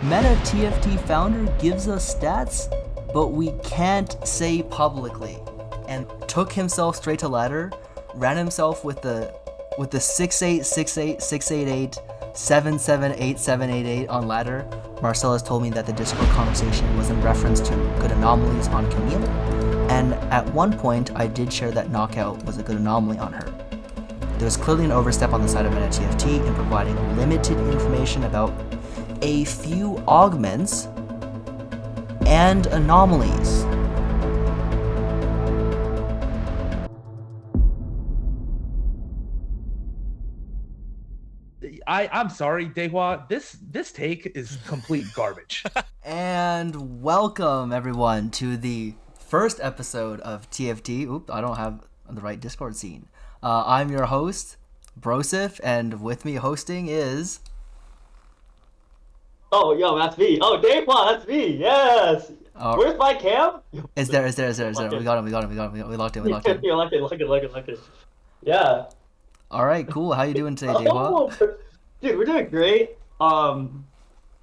Meta TFT founder gives us stats, but we can't say publicly, and took himself straight to ladder, ran himself with the 6868688 778 on ladder. Marcellus told me that the Discord conversation was in reference to good anomalies on Camille, and at one point I did share that knockout was a good anomaly on her. There was clearly an overstep on the side of Meta TFT in providing limited information about a few augments and anomalies. I'm sorry, Dehua. This take is complete garbage. And welcome everyone to the first episode of TFT. Oop, I don't have the right Discord scene. I'm your host, Broseph, and with me hosting is... Oh, yo, that's me. Oh, Dehua, that's me. Yes. Where's my cam? Is there. We got him. We locked in. You're locked in. Yeah. All right, cool. How you doing today, Dehua? Dude, we're doing great. I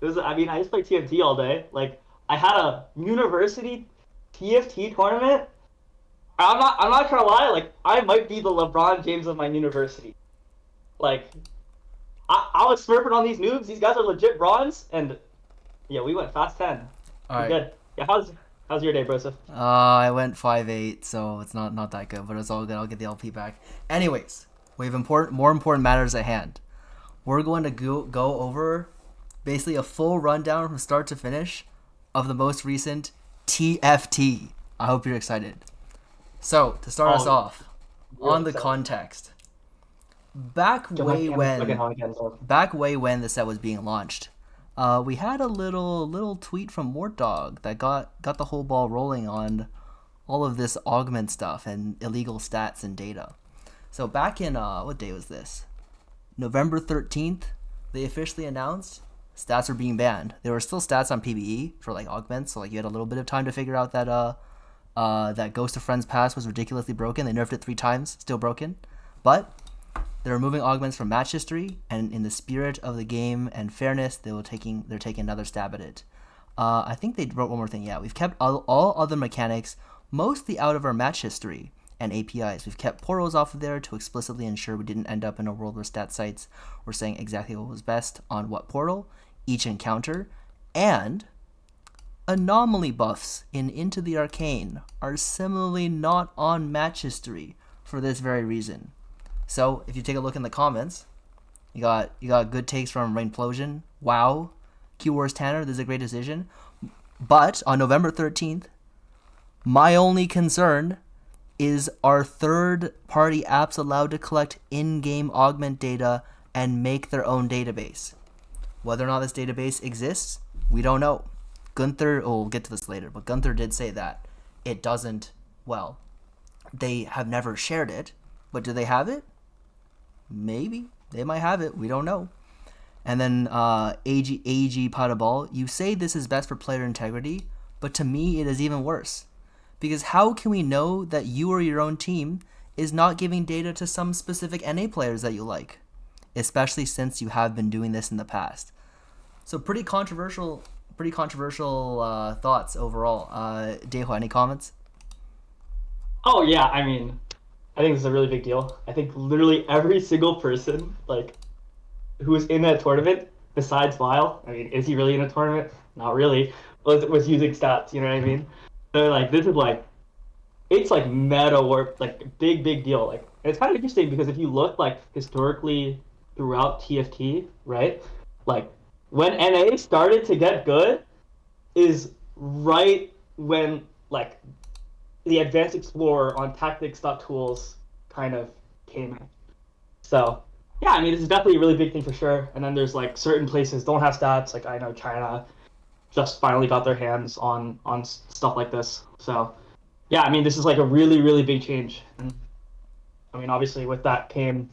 just play TFT all day. Like, I had a university TFT tournament. I'm not gonna lie. Like, I might be the LeBron James of my university. Like, I was smurfing on these noobs. These guys are legit bronze, and yeah, we went fast 10. All right. Good. Yeah, how's your day, Broseph? I went 5-8, so it's not that good, but it's all good. I'll get the LP back. Anyways, we have more important matters at hand. We're going to go over basically a full rundown from start to finish of the most recent TFT. I hope you're excited. So, to start us off, on the context. Back way when the set was being launched, we had a little tweet from Mort Dog that got the whole ball rolling on all of this augment stuff and illegal stats and data. So back in what day was this? November 13th, they officially announced stats are being banned. There were still stats on PvE for like augments, so like you had a little bit of time to figure out that that Ghost of Friends pass was ridiculously broken. They nerfed it 3 times, still broken, but they're removing augments from match history, and in the spirit of the game and fairness, they're taking another stab at it. I think they wrote one more thing. Yeah, we've kept all other mechanics mostly out of our match history and APIs. We've kept portals off of there to explicitly ensure we didn't end up in a world where stat sites were saying exactly what was best on what portal, each encounter, and anomaly buffs in Into the Arcane are similarly not on match history for this very reason. So, if you take a look in the comments, you got good takes from Rainplosion, Wow, Q-Wars Tanner, this is a great decision. But on November 13th, my only concern is, are third-party apps allowed to collect in-game augment data and make their own database? Whether or not this database exists, we don't know. Gunther, we'll get to this later, but Gunther did say that it doesn't, well, they have never shared it, but do they have it? Maybe. They might have it. We don't know. And then AG Potable, you say this is best for player integrity, but to me it is even worse. Because how can we know that you or your own team is not giving data to some specific NA players that you like? Especially since you have been doing this in the past. So pretty controversial thoughts overall. Dehua, any comments? Oh yeah, I mean, I think this is a really big deal. I think literally every single person, like, who was in that tournament, besides Vile, I mean, is he really in a tournament? Not really. Was using stats, you know what I mean? So, like, this is, like, it's, like, meta work, like, big deal. Like, and it's kind of interesting because if you look, like, historically throughout TFT, right? Like, when NA started to get good is right when, like, the Advanced Explorer on tactics.tools kind of came in. So, yeah, I mean, this is definitely a really big thing for sure. And then there's, like, certain places don't have stats. Like, I know China just finally got their hands on stuff like this. So, yeah, I mean, this is, like, a really big change. And, I mean, obviously, with that came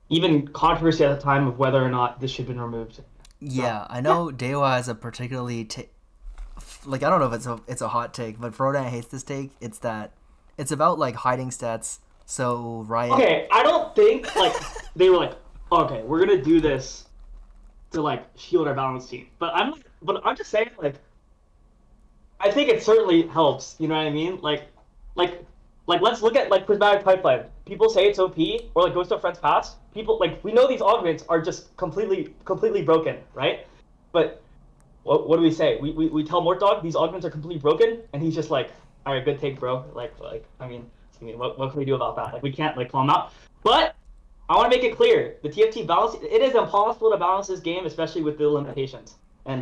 even controversy at the time of whether or not this should have been removed. Yeah, I know Dehua has a particularly... I don't know if it's a hot take, but Frodan hates this take. It's that it's about like hiding stats. So Riot. Okay, I don't think like they were like, okay, we're gonna do this to like shield our balance team. But I'm but I'm just saying, like, I think it certainly helps. You know what I mean? Like, let's look at like prismatic pipeline. People say it's OP or like goes to a friend's past. People like we know these augments are just completely broken, right? But what do we say? We tell Mortdog these augments are completely broken, and he's just like, all right, good take, bro. I mean, what can we do about that? Like, we can't like call him out. But I want to make it clear: the TFT balance. It is impossible to balance this game, especially with the limitations. And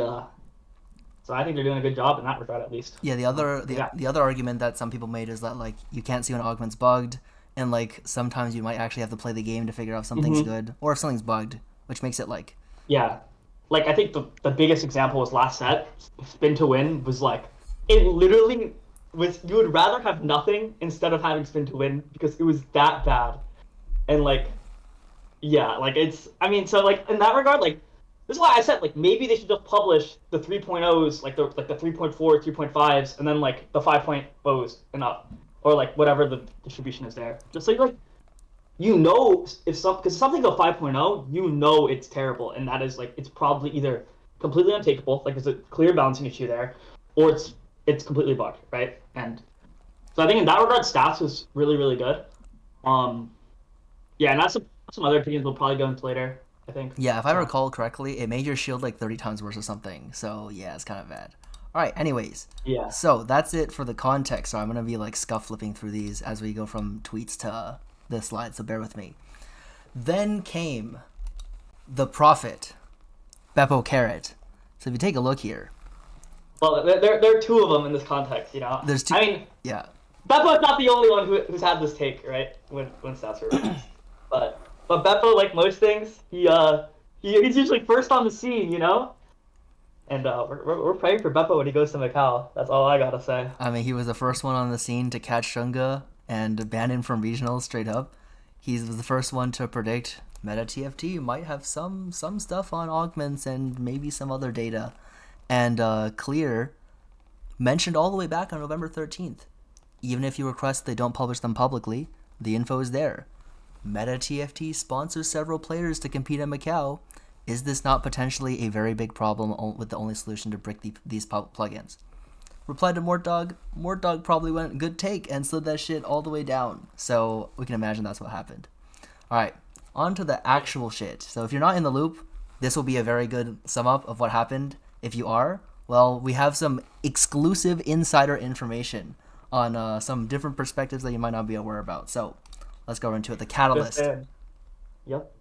so I think they're doing a good job in that regard, at least. Yeah, the other argument that some people made is that like you can't see when augment's bugged, and like sometimes you might actually have to play the game to figure out if something's good or if something's bugged, which makes it like Yeah, like I think the biggest example was last set. Spin to win was like it literally was. You would rather have nothing instead of having spin to win because it was that bad. And like, yeah, like it's. I mean, so like in that regard, like this is why I said like maybe they should just publish the 3.0s, like the 3.4, 3.5s, and then like the 5.0s and up, or like whatever the distribution is there. Just so like you know if some because something go 5.0, you know it's terrible, and that is like it's probably either completely untakeable, like there's a clear balancing issue there, or it's completely bugged, right? And so I think in that regard, stats was really good. Yeah, and that's some other opinions we'll probably go into later. I think. yeah, if I recall correctly, it made your shield like 30 times worse or something. So yeah, it's kind of bad. All right. Anyways, Yeah. so that's it for the context. So I'm gonna be like scuff flipping through these as we go from tweets to the slide. So bear with me. Then came the prophet, Beppo Carrot. So if you take a look here, Well, there are two of them in this context, you know. there's two. I mean, Yeah. Beppo's not the only one who's had this take, right? When stats were released. But Beppo, like most things, he's usually first on the scene, you know. And we're praying for Beppo when he goes to Macau. That's all I gotta say. I mean, he was the first one on the scene to catch Shunga and ban him from regionals straight up. He was the first one to predict Meta TFT might have some stuff on augments and maybe some other data. And Clear mentioned all the way back on November 13th. Even if you request they don't publish them publicly, the info is there. Meta TFT sponsors several players to compete in Macau. Is this not potentially a very big problem with the only solution to brick these plugins? Replied to Mortdog. Mortdog probably went good take and slid that shit all the way down. So we can imagine that's what happened. All right, on to the actual shit. So if you're not in the loop, this will be a very good sum up of what happened. If you are, well, we have some exclusive insider information on some different perspectives that you might not be aware about. So let's go into it. The catalyst. Yep.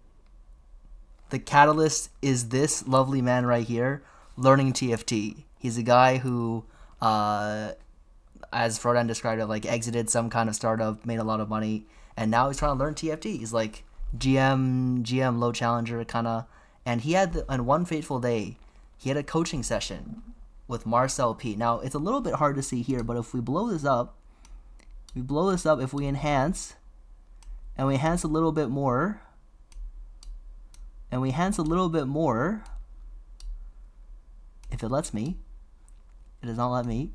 The catalyst is this lovely man right here, learning TFT. He's a guy who, as Frodan described it, like exited some kind of startup, made a lot of money, and now he's trying to learn TFT. He's like GM, low challenger kind of, and he had on one fateful day, he had a coaching session with Marcel P. Now it's a little bit hard to see here, but if we blow this up, if we enhance, and we enhance a little bit more. If it lets me. It does not let me.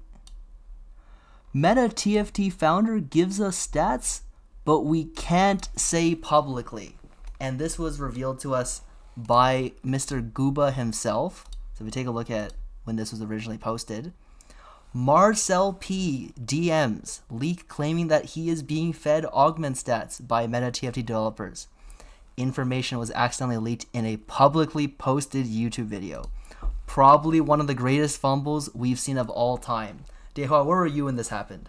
Meta TFT founder gives us stats, but we can't say publicly. And this was revealed to us by Mr. Guba himself. So if we take a look at when this was originally posted. Marcel P. DMs leak claiming that he is being fed augment stats by Meta TFT developers. Information was accidentally leaked in a publicly posted YouTube video. Probably one of the greatest fumbles we've seen of all time. Dehua, where were you when this happened?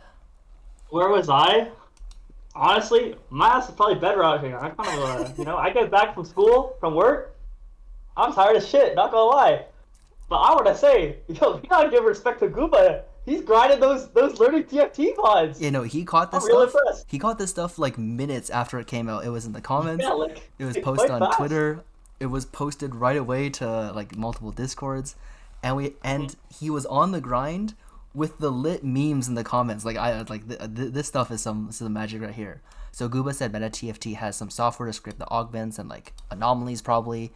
Where was I? Honestly, my ass is probably better out here. I kind of, I get back from school, from work. I'm tired as shit, not gonna lie. But I want to say, we gotta give respect to Gooba. He's grinded those learning TFT mods. Yeah, no, he caught this stuff. Impressed. He caught this stuff like minutes after it came out. It was in the comments. Yeah, it was posted on Twitter. It was posted right away to like multiple Discords, and he was on the grind with the lit memes in the comments. Like this stuff is some magic right here. So Gooba said Meta TFT has some software to script the augments and like anomalies probably,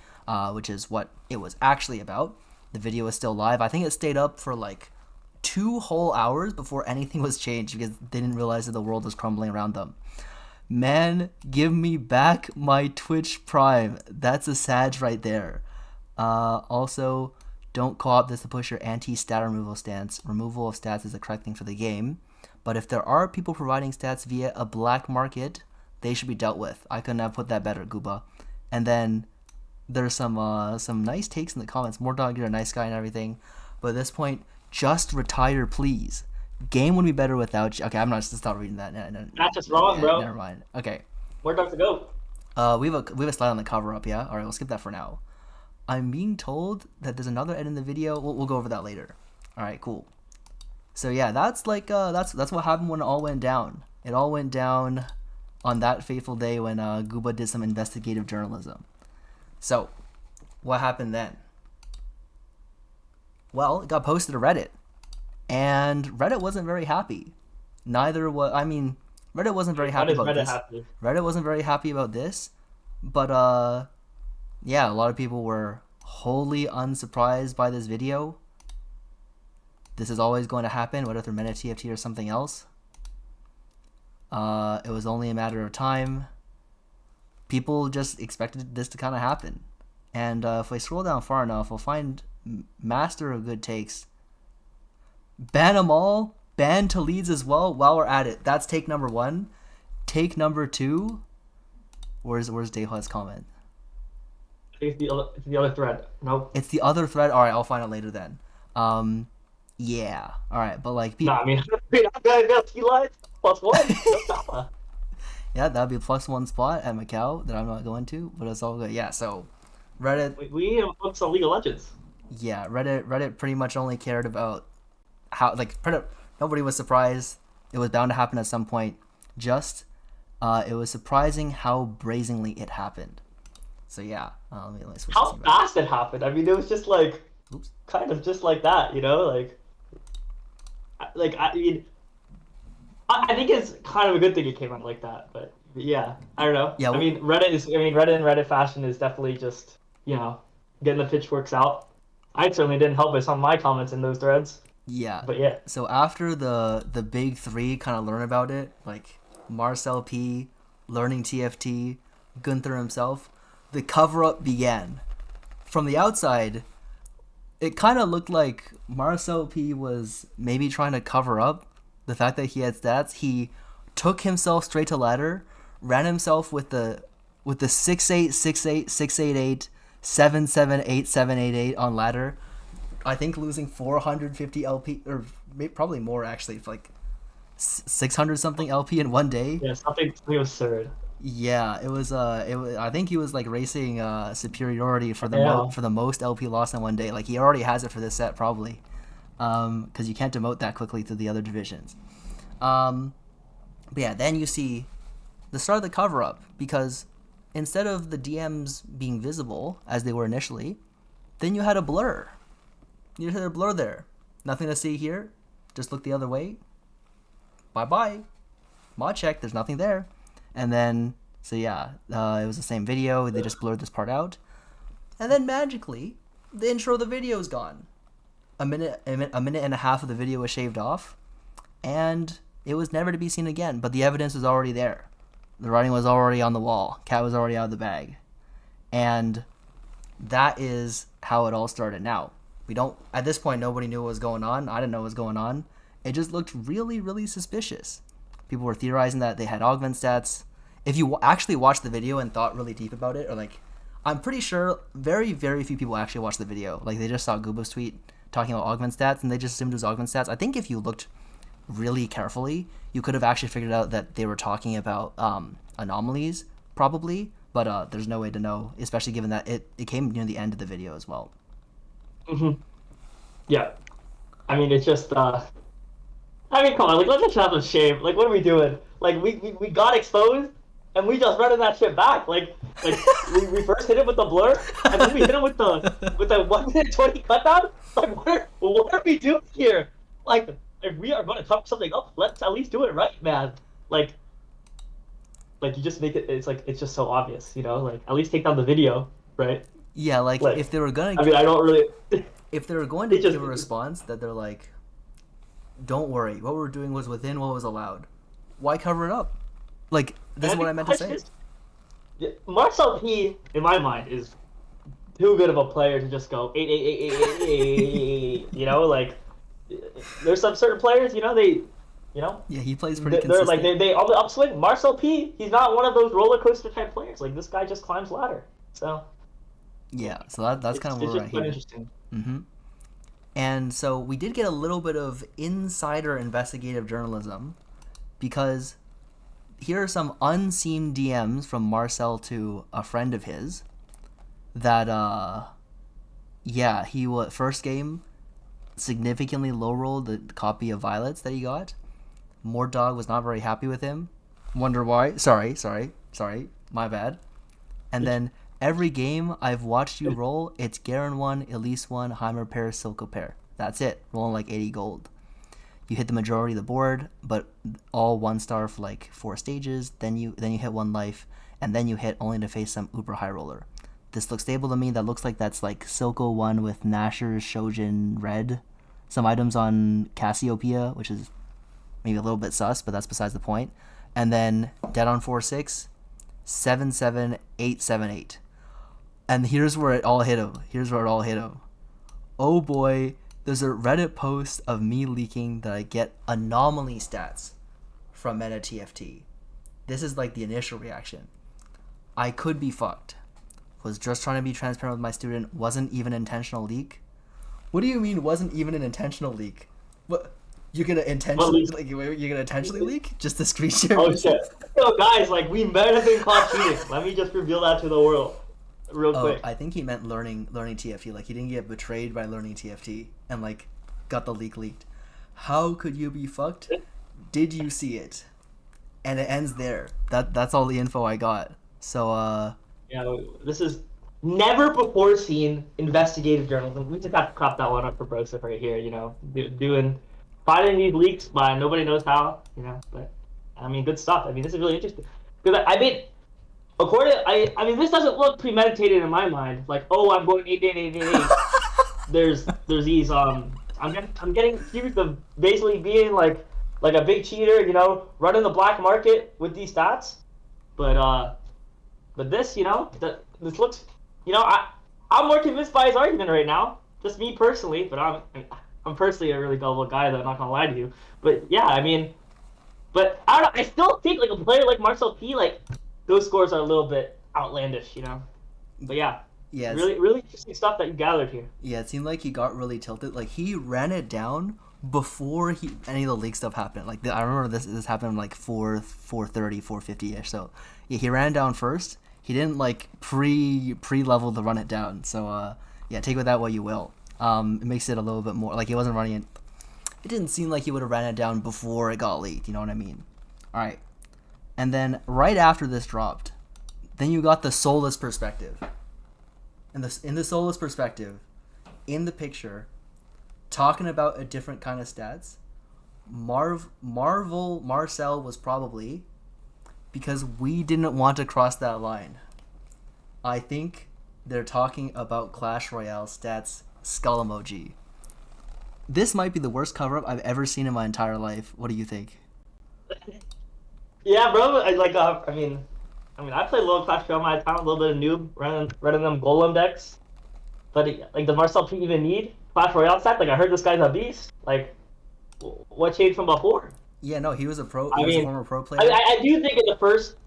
which is what it was actually about. The video is still live. I think it stayed up for like 2 whole hours before anything was changed because they didn't realize that the world was crumbling around them. Man, give me back my Twitch Prime. That's a Sag right there. Also, Don't co-op this to push your anti-stat removal stance. Removal of stats is the correct thing for the game. But if there are people providing stats via a black market, they should be dealt with. I couldn't have put that better, Gooba. And then there's some nice takes in the comments. More dog, you're a nice guy and everything. But at this point, just retire, please. Game would be better without you. Okay, I'm not just stop reading that. That's just wrong, bro. Never mind. Okay. More dog to go. We have a slide on the cover up, yeah? Alright, we'll skip that for now. I'm being told that there's another edit in the video. We'll go over that later. Alright, cool. So yeah, that's like that's what happened when it all went down. It all went down on that fateful day when Gooba did some investigative journalism. So, what happened then? Well, it got posted to Reddit. And Reddit wasn't very happy. Reddit wasn't very happy about this. Reddit wasn't very happy about this. But yeah, a lot of people were wholly unsurprised by this video. This is always going to happen, whether through meta TFT or something else. It was only a matter of time. People just expected this to kind of happen. And if I scroll down far enough, I'll find Master of Good Takes. Ban them all. Ban to leads as well while we're at it. That's take number 1. Take number 2. Where's Dehua's comment? I think it's the other thread. Nope. It's the other thread? Alright, I'll find it later then. Yeah. Alright, but like people... Nah, I mean, he lied. +1. Yeah, that'd be a +1 spot at Macau that I'm not going to, but it's all good. Yeah, so Reddit... We have books on League of Legends. Yeah, Reddit pretty much only cared about how, like, nobody was surprised. It was bound to happen at some point. Just, it was surprising how brazenly it happened. So yeah, let me switch. How fast it happened. I mean, it was just like, kind of just like that, you know? Like I mean, I think it's kind of a good thing it came out like that, but yeah, I don't know. Yeah, I mean, Reddit and Reddit fashion is definitely just, you know, getting the pitchforks out. I certainly didn't help by some of my comments in those threads. Yeah. But yeah. So after the big three kind of learn about it, like Marcel P, learning TFT, Gunther himself, the cover-up began. From the outside, it kind of looked like Marcel P was maybe trying to cover up the fact that he had stats. He took himself straight to ladder, ran himself with the 6-8, 6-8, 6-8-8, 7-7-8, 7-8-8 on ladder. I think losing 450 LP, or probably more actually, like 600 something LP in one day. Yeah, something absurd. Yeah, it was. I think he was like racing superiority for the most LP loss in one day. Like he already has it for this set probably, because you can't demote that quickly to the other divisions. But yeah, then you see the start of the cover up, because instead of the DMs being visible as they were initially, then you had a blur. You had a blur there. Nothing to see here. Just look the other way. Bye bye. Mod check. There's nothing there. And then, so yeah, it was the same video. They just blurred this part out. And then magically, the intro of the video is gone. A minute and a half of the video was shaved off. And it was never to be seen again. But the evidence was already there. The writing was already on the wall. Cat was already out of the bag. And that is how it all started. Now, at this point, nobody knew what was going on. I didn't know what was going on. It just looked really, really suspicious. People were theorizing that they had augment stats. If you actually watched the video and thought really deep about it, or like, I'm pretty sure very, very few people actually watched the video. Like, they just saw Gooba's tweet talking about augment stats, and they just assumed it was augment stats. I think if you looked really carefully, you could have actually figured out that they were talking about anomalies, probably. But there's no way to know, especially given that it came near the end of the video as well. Mm-hmm. Yeah. I mean, it's just, I mean, come on, like, let's just have a shame. Like, what are we doing? Like, we got exposed, and we just running that shit back. Like we first hit it with the blur, and then we hit it with the 1 minute 20 cutdown. Like, what are we doing here? Like, if we are going to talk something up, let's at least do it right, man. Like you just make it, it's just so obvious, you know? Like, at least take down the video, right? Yeah, like if they were going to... I mean, I don't really... If they were going to give a response that they're like, don't worry, what we were doing was within what was allowed, why cover it up? Like, this is what I meant to say. Marcel P, in my mind, is too good of a player to just go 8. You know, like there's some certain players, you know, Yeah, he plays pretty they're like consistent. they on the upswing. Marcel P, he's not one of those roller coaster type players. Like this guy just climbs ladder. So Yeah, so that's kind of where it's we're just at quite here. interesting. hmm And so we did get a little bit of insider investigative journalism because here are some unseen DMs from Marcel to a friend of his that yeah, he was first game significantly low rolled the copy of Violets that he got. Mordog was not very happy with him. Wonder why? Sorry, my bad. And then every game I've watched you roll, it's Garen 1, Elise 1, Heimer pair, Silco pair. That's it. Rolling like 80 gold. You hit the majority of the board, but all 1-star for like 4 stages. Then you hit 1 life, and then you hit only to face some uber high roller. This looks stable to me. That looks like that's like Silco 1 with Nashor's Shojin red. Some items on Cassiopeia, which is maybe a little bit sus, but that's besides the point. And then dead on 4-6, 7-7, 8-7-8. And here's where it all hit him. Oh boy, there's a Reddit post of me leaking that I get anomaly stats from Meta TFT. This is like the initial reaction. I could be fucked. Was just trying to be transparent with my student. Wasn't even intentional leak. What do you mean wasn't even an intentional leak? What? You're gonna intentionally leak just to screen share? Oh shit! Yo, guys, like we might have been caught cheating. Let me just reveal that to the world, real quick. I think he meant learning TFT. Like he didn't get betrayed by learning TFT and like got the leak leaked. How could you be fucked? Did you see it? And it ends there. That's all the info I got. So Yeah, this is never before seen investigative journalism. We just got to crop that one up for Broseph right here. You know, finding these leaks by nobody knows how. You know, but I mean, good stuff. I mean, this is really interesting because I mean, I mean, this doesn't look premeditated in my mind. Like, oh, I'm going 8. There's these I'm getting accused of basically being like a big cheater. You know, running the black market with these stats, but this, you know, this looks, you know, I'm more convinced by his argument right now. Just me personally, but I'm personally a really gullible guy, though. I'm not gonna lie to you. But yeah, I mean, but I don't know. I still think like a player like Marcel P, like those scores are a little bit outlandish, you know. But yeah, really, really interesting stuff that you gathered here. Yeah, it seemed like he got really tilted. Like he ran it down before any of the leak stuff happened. Like I remember this happened like 4:30, 4:50ish. So yeah, he ran it down first. He didn't like pre-level to run it down. So yeah, take with that what you will. It makes it a little bit more like he wasn't running it. It didn't seem like he would have ran it down before it got leaked. You know what I mean? All right. And then right after this dropped, then you got the soulless perspective. And in the soulless perspective, in the picture, talking about a different kind of stats, Marcel was probably because we didn't want to cross that line. I think they're talking about Clash Royale stats skull emoji. This might be the worst cover-up I've ever seen in my entire life. What do you think? Yeah, bro. I mean, I play low Clash Royale my time, a little bit of noob, running them golem decks. But like, does Marcel P even need Clash Royale stats? Like, I heard this guy's a beast. Like, what changed from before? Yeah, no, he was a pro. He was mean, a former pro player. I do think in the first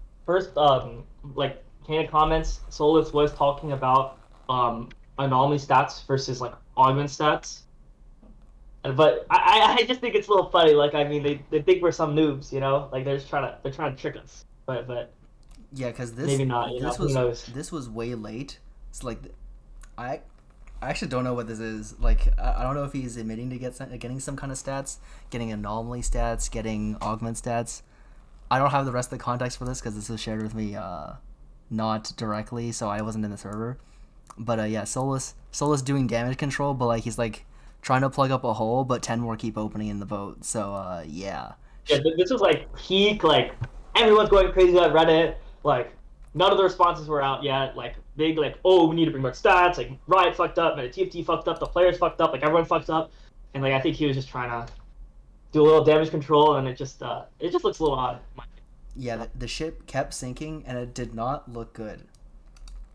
like candid comments, Solus was talking about anomaly stats versus like augment stats. But I just think it's a little funny. Like, I mean, they think we're some noobs, you know? Like they're trying to trick us. But yeah, because this maybe not. You know, who knows? This was way late. It's like I actually don't know what this is. Like I don't know if he's admitting to getting some kind of stats, getting anomaly stats, getting augment stats. I don't have the rest of the context for this because this was shared with me not directly, so I wasn't in the server. But yeah, Solus doing damage control, but like he's like trying to plug up a hole, but 10 more keep opening in the boat. So yeah. Yeah, this was like peak. Like everyone's going crazy on Reddit. Like none of the responses were out yet. Like big, like, oh, we need to bring more stats. Like Riot fucked up, and the TFT fucked up, the players fucked up, like everyone fucked up. And like I think he was just trying to do a little damage control, and it just looks a little odd. Yeah, the ship kept sinking, and it did not look good.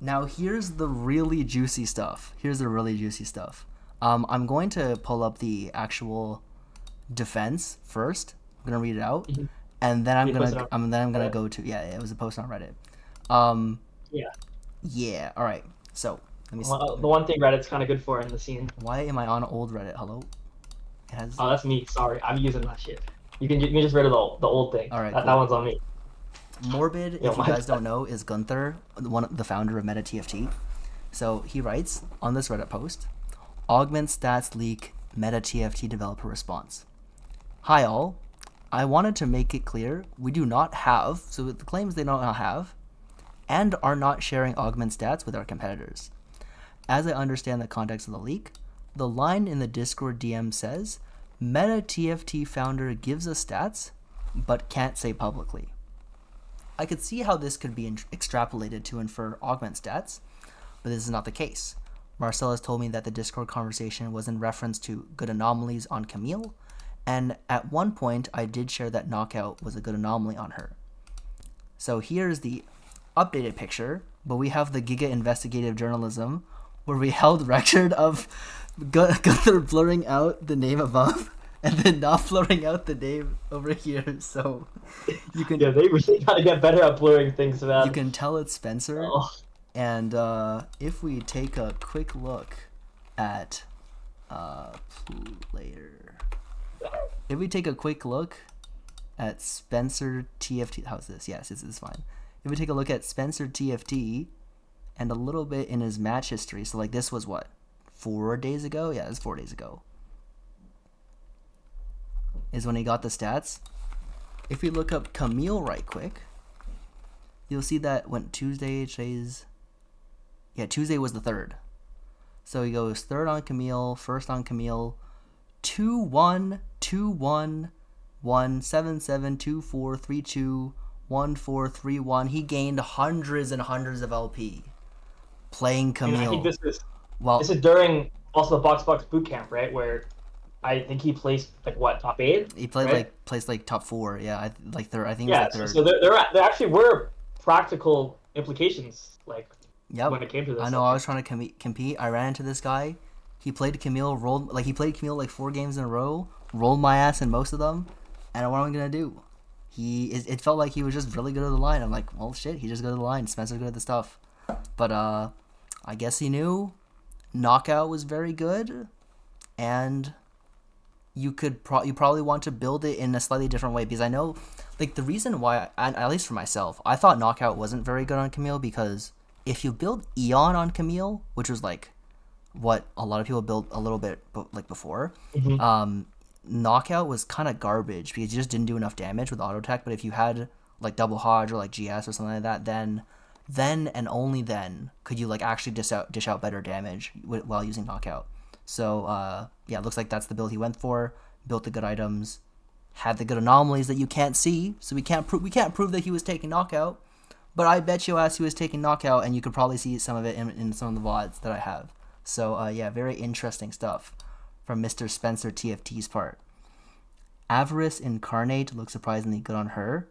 Now here's the really juicy stuff. I'm going to pull up the actual defense first. I'm gonna read it out, Mhm. and then You post it on I'm gonna Reddit? go to it was a post on Reddit. Um, Yeah. yeah. All right. So let me see. Well, the one thing Reddit's kind of good for in the scene. Why am I on old Reddit? Hello. It has. Oh, that's me. Sorry, I'm using that shit. You can just rid of the old thing. All right. That Cool. one's on me. Morbid, Yo, if you my guys don't know, is Gunther, the founder of Meta TFT. So he writes on this Reddit post, Augment stats leak Meta TFT developer response. Hi all, I wanted to make it clear we do not have, so the claims they don't have, and are not sharing Augment stats with our competitors. As I understand the context of the leak, the line in the Discord DM says, Meta TFT founder gives us stats, but can't say publicly. I could see how this could be extrapolated to infer Augment stats, but this is not the case. Marcel has told me that the Discord conversation was in reference to good anomalies on Camille, and at one point I did share that Knockout was a good anomaly on her. So here's the updated picture, but we have the Giga Investigative Journalism, where we held record of Gunther blurring out the name above, and then not blurring out the name over here, so you can Yeah, they really gotta get better at blurring things, man. you can tell it's Spencer. Oh, And if we take a quick look at player, if we take a quick look at Spencer TFT, how's this? Yes, this is fine. If we take a look at Spencer TFT and a little bit in his match history, so like this was what, 4 days ago? Yeah, it was 4 days ago. Is when he got the stats. If we look up Camille right quick, you'll see that when Tuesday was the 3rd. So he goes 3rd on Camille, 1st on Camille, 2-1, 2-1, 1-7-7, 2-4, 3-2, 1-4, 3-1. He gained hundreds and hundreds of LP playing and I Camille. think this is during also the box boot camp, right? Where I think he placed like what, top 8? He played right? placed like top 4. Yeah, I think it was Yeah. like 3rd. So there actually were practical implications like Yep. when it came to this. I know. I was trying to compete. I ran into this guy. He played Camille. He played Camille like 4 games in a row. Rolled my ass in most of them. And what am I gonna do? It felt like he was just really good at the line. I'm like, well, shit. He just good at the line. Spencer's good at the stuff. But I guess he knew. Knockout was very good, and you probably want to build it in a slightly different way, because I know, like, the reason why, at least for myself, I thought Knockout wasn't very good on Camille, because if you build Eon on Camille, which was like what a lot of people built a little bit like before, Knockout was kind of garbage because you just didn't do enough damage with auto attack. But if you had like double Hodge or like GS or something like that, then and only then could you like actually dish out better damage while using Knockout. So yeah, it looks like that's the build he went for. Built the good items, had the good anomalies that you can't see, so we can't prove that he was taking Knockout. But I bet you as he was taking Knockout, and you could probably see some of it in some of the VODs that I have. So yeah, very interesting stuff from Mr. Spencer TFT's part. Avarice Incarnate looks surprisingly good on her,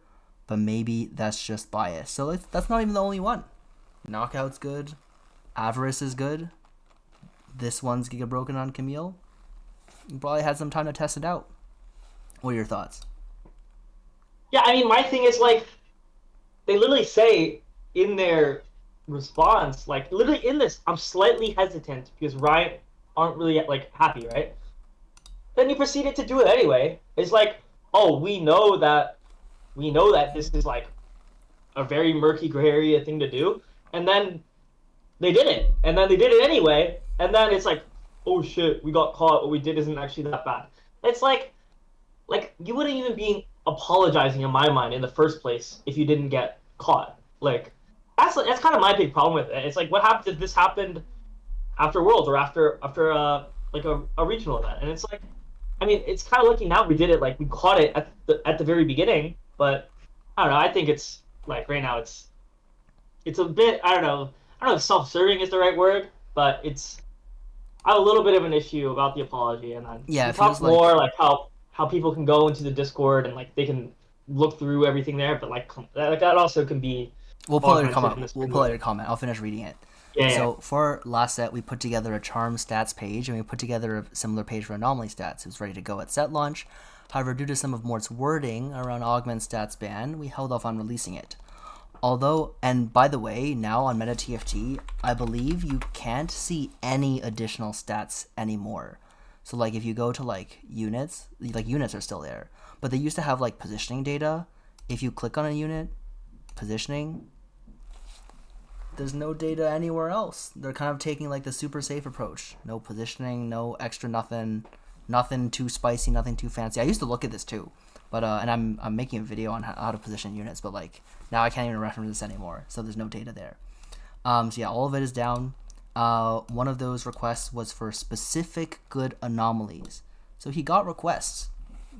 but maybe that's just bias. So that's not even the only one. Knockout's good. Avarice is good. This one's Giga Broken on Camille. You probably had some time to test it out. What are your thoughts? Yeah, I mean, my thing is like, they literally say in their response, like literally in this, I'm slightly hesitant because Riot aren't really like happy, right? Then he proceeded to do it anyway. It's like, oh, we know that this is like a very murky gray area thing to do, and then they did it, and then they did it anyway, and then it's like, oh shit, we got caught. What we did isn't actually that bad. It's like you wouldn't even be apologizing in my mind in the first place if you didn't get caught. Like that's kind of my big problem with it. It's like, what happened if this happened after Worlds or after like a regional event? And it's like, I mean, it's kind of lucky now we did it, like we caught it at the very beginning, but I don't know. I think it's like right now it's a bit, I don't know if self-serving is the right word, but I have a little bit of an issue about the apology, and then Yeah, we it talk feels like more like how people can go into the Discord and like they can look through everything there, but like that also can be We'll pull out your Augment comment. fitness We'll pretty pull out well. your comment. I'll finish reading it. Yeah, So for last set, we put together a charm stats page, and we put together a similar page for anomaly stats. It was ready to go at set launch. However, due to some of Mort's wording around Augment stats ban, we held off on releasing it. Although, and by the way, now on Meta TFT, I believe you can't see any additional stats anymore. So like if you go to like units are still there, but they used to have like positioning data. If you click on a unit, positioning, there's no data anywhere else. They're kind of taking like the super safe approach. No positioning, no extra nothing too spicy, nothing too fancy. I used to look at this too, but and I'm making a video on how to position units, but like now I can't even reference this anymore, so there's no data there. So yeah, all of it is down. One of those requests was for specific good anomalies. So he got requests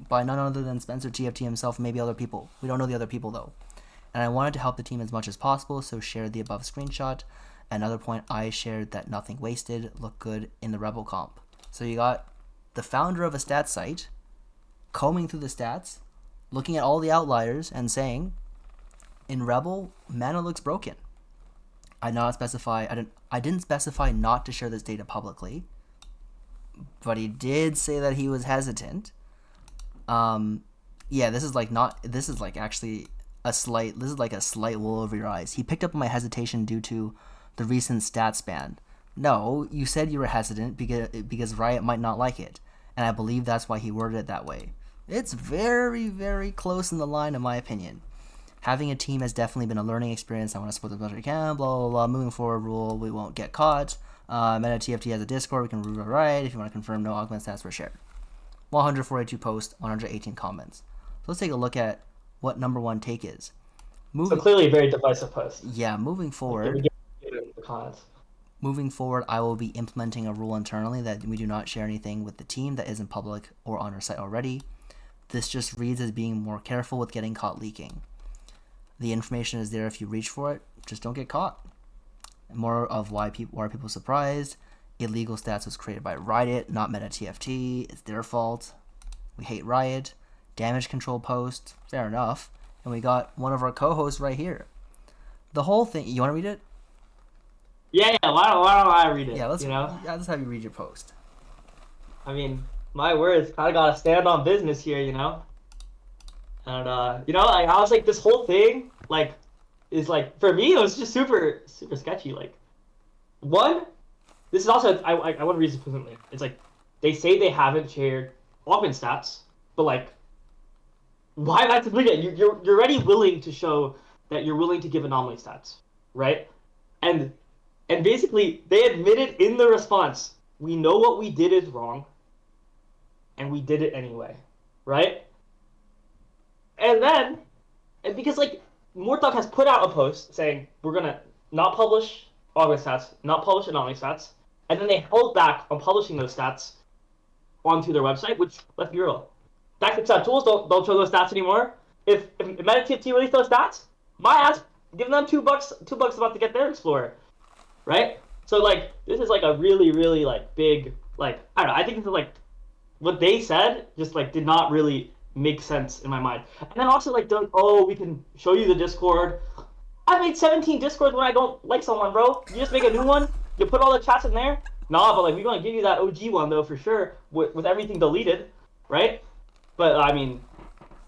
by none other than Spencer TFT himself, maybe other people. We don't know the other people though. And I wanted to help the team as much as possible, so shared the above screenshot. Another point, I shared that nothing wasted looked good in the Rebel comp. So you got the founder of a stats site combing through the stats, looking at all the outliers and saying, in Rebel, mana looks broken. I didn't specify not to share this data publicly, but he did say that he was hesitant. Yeah, this is like a slight wool over your eyes. He picked up on my hesitation due to the recent stats ban. No, you said you were hesitant because Riot might not like it, and I believe that's why he worded it that way. It's very, very close in the line, in my opinion. Having a team has definitely been a learning experience. I want to support the best we can, blah, blah, blah. Moving forward, rule, we won't get caught. Meta TFT has a Discord. We can root Riot. If you want to confirm, no Augment stats were shared. 142 posts, 118 comments. So let's take a look at what number one take is. So clearly a very divisive post. Yeah, moving forward. The comments. Moving forward, I will be implementing a rule internally that we do not share anything with the team that isn't public or on our site already. This just reads as being more careful with getting caught leaking. The information is there if you reach for it, just don't get caught. More of why are people surprised. Illegal stats was created by Riot, not Meta TFT. It's their fault. We hate Riot. Damage control post, fair enough. And we got one of our co-hosts right here. The whole thing, you want to read it? Yeah, why don't I read it? Yeah, let's have you read your post. I mean, my words kind of gotta stand on business here, you know. And like, I was like, this whole thing, like, is like, for me, it was just super, super sketchy. Like, one, this is also, I want to read this presently. It's like, they say they haven't shared Augment stats, but like, why not to it? You're already willing to show that you're willing to give anomaly stats, right? And basically, they admitted in the response, we know what we did is wrong, and we did it anyway, right? And because like Mortdog has put out a post saying we're gonna not publish Augment stats, not publish anomaly stats, and then they held back on publishing those stats onto their website, which, let's be real, backup stat tools don't show those stats anymore. If Meta TFT released those stats, my ass give them $2 about to get their Explorer, right? So like this is like a really, really like big, like, I don't know, I think it's like what they said just like did not really make sense in my mind. And then also like, we can show you the Discord. I made 17 Discords when I don't like someone, bro. You just make a new one, you put all the chats in there. Nah, but like we're gonna give you that OG one though for sure, with everything deleted, right? But I mean,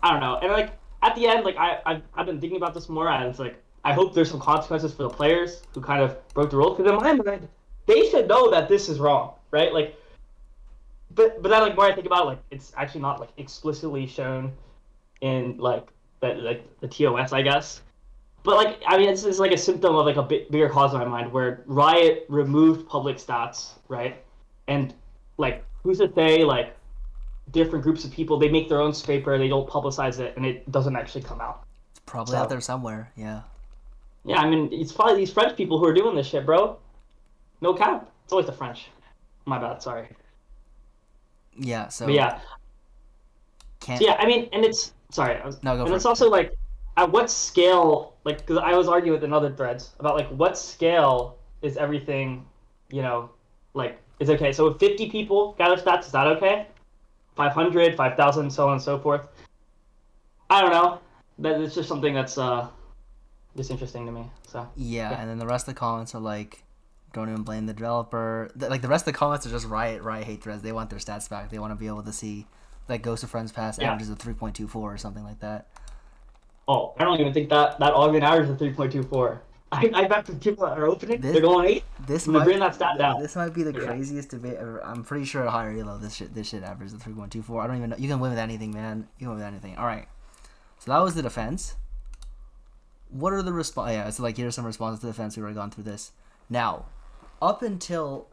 I don't know. And like at the end, like I've been thinking about this more, and it's like I hope there's some consequences for the players who kind of broke the rules. Because in my mind, they should know that this is wrong, right? Like, but then like more I think about it, like it's actually not like explicitly shown in like the TOS, I guess. But like I mean, it's like a symptom of like a bigger cause in my mind, where Riot removed public stats, right? And like who's to say like different groups of people, they make their own scraper, they don't publicize it, and it doesn't actually come out. It's probably out there somewhere, yeah. Yeah, I mean, it's probably these French people who are doing this shit, bro. No cap. It's always the French. My bad, sorry. Yeah, so... But yeah. Can't... So yeah, I mean, and it's... Sorry. No, go for and it. it's also like, at what scale, like, because I was arguing with another threads about, like, what scale is everything, you know, like, is okay. So if 50 people gather stats, is that okay? 500, 5,000, so on and so forth. I don't know. That it's just something that's just interesting to me. So Yeah, and then the rest of the comments are like, don't even blame the developer. Like the rest of the comments are just riot hate threads. They want their stats back. They want to be able to see like Ghost of Friends Past Yeah. averages of 3.24 or something like that. Oh, I don't even think that Augment average is 3.24. I bet the people that are opening, they're going 8. This They're might bringing that stat down. This might be the Yeah. craziest debate ever. I'm pretty sure at higher elo this shit averages 3.24. I don't even know. You can win with anything, man. You can win with anything. All right. So that was the defense. What are the response? Yeah, so like here's some responses to the defense. We've already gone through this. Now, up until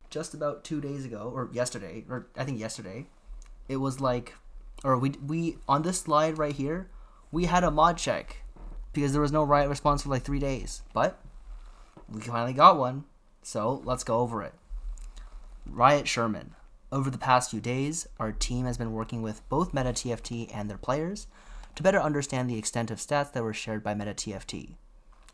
just about 2 days ago, or yesterday, or I think yesterday, it was like, or we on this slide right here, we had a mod check because there was no riot response for like 3 days, but we finally got one. So let's go over it. Riot Sherman. Over the past few days, our team has been working with both Meta TFT and their players to better understand the extent of stats that were shared by Meta TFT,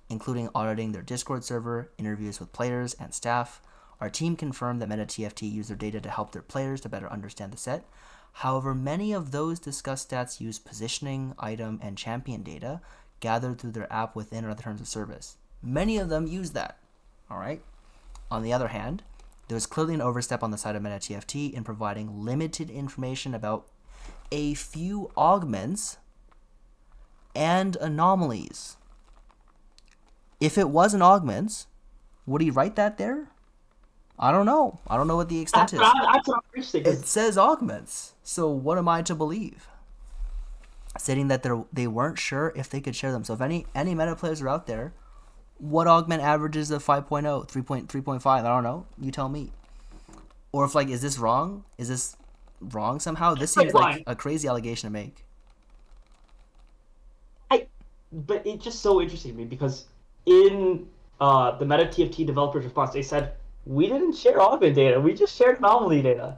including auditing their Discord server, interviews with players and staff. Our team confirmed that Meta TFT used their data to help their players to better understand the set. However, many of those discussed stats use positioning, item, and champion data gathered through their app within our terms of service. Many of them use that. All right. On the other hand, there was clearly an overstep on the side of Meta TFT in providing limited information about a few augments and anomalies. If it wasn't augments, would he write that there? I don't know. I don't know what the extent is. That's what I'm interested. It says augments. So what am I to believe? Stating that they weren't sure if they could share them. So if any meta players are out there, what augment averages of 5.0, 3.5? I don't know. You tell me. Or if like, is this wrong? Is this wrong somehow? This seems like a crazy allegation to make. But it's just so interesting to me because in the Meta TFT developers response, they said, we didn't share augment data. We just shared anomaly data,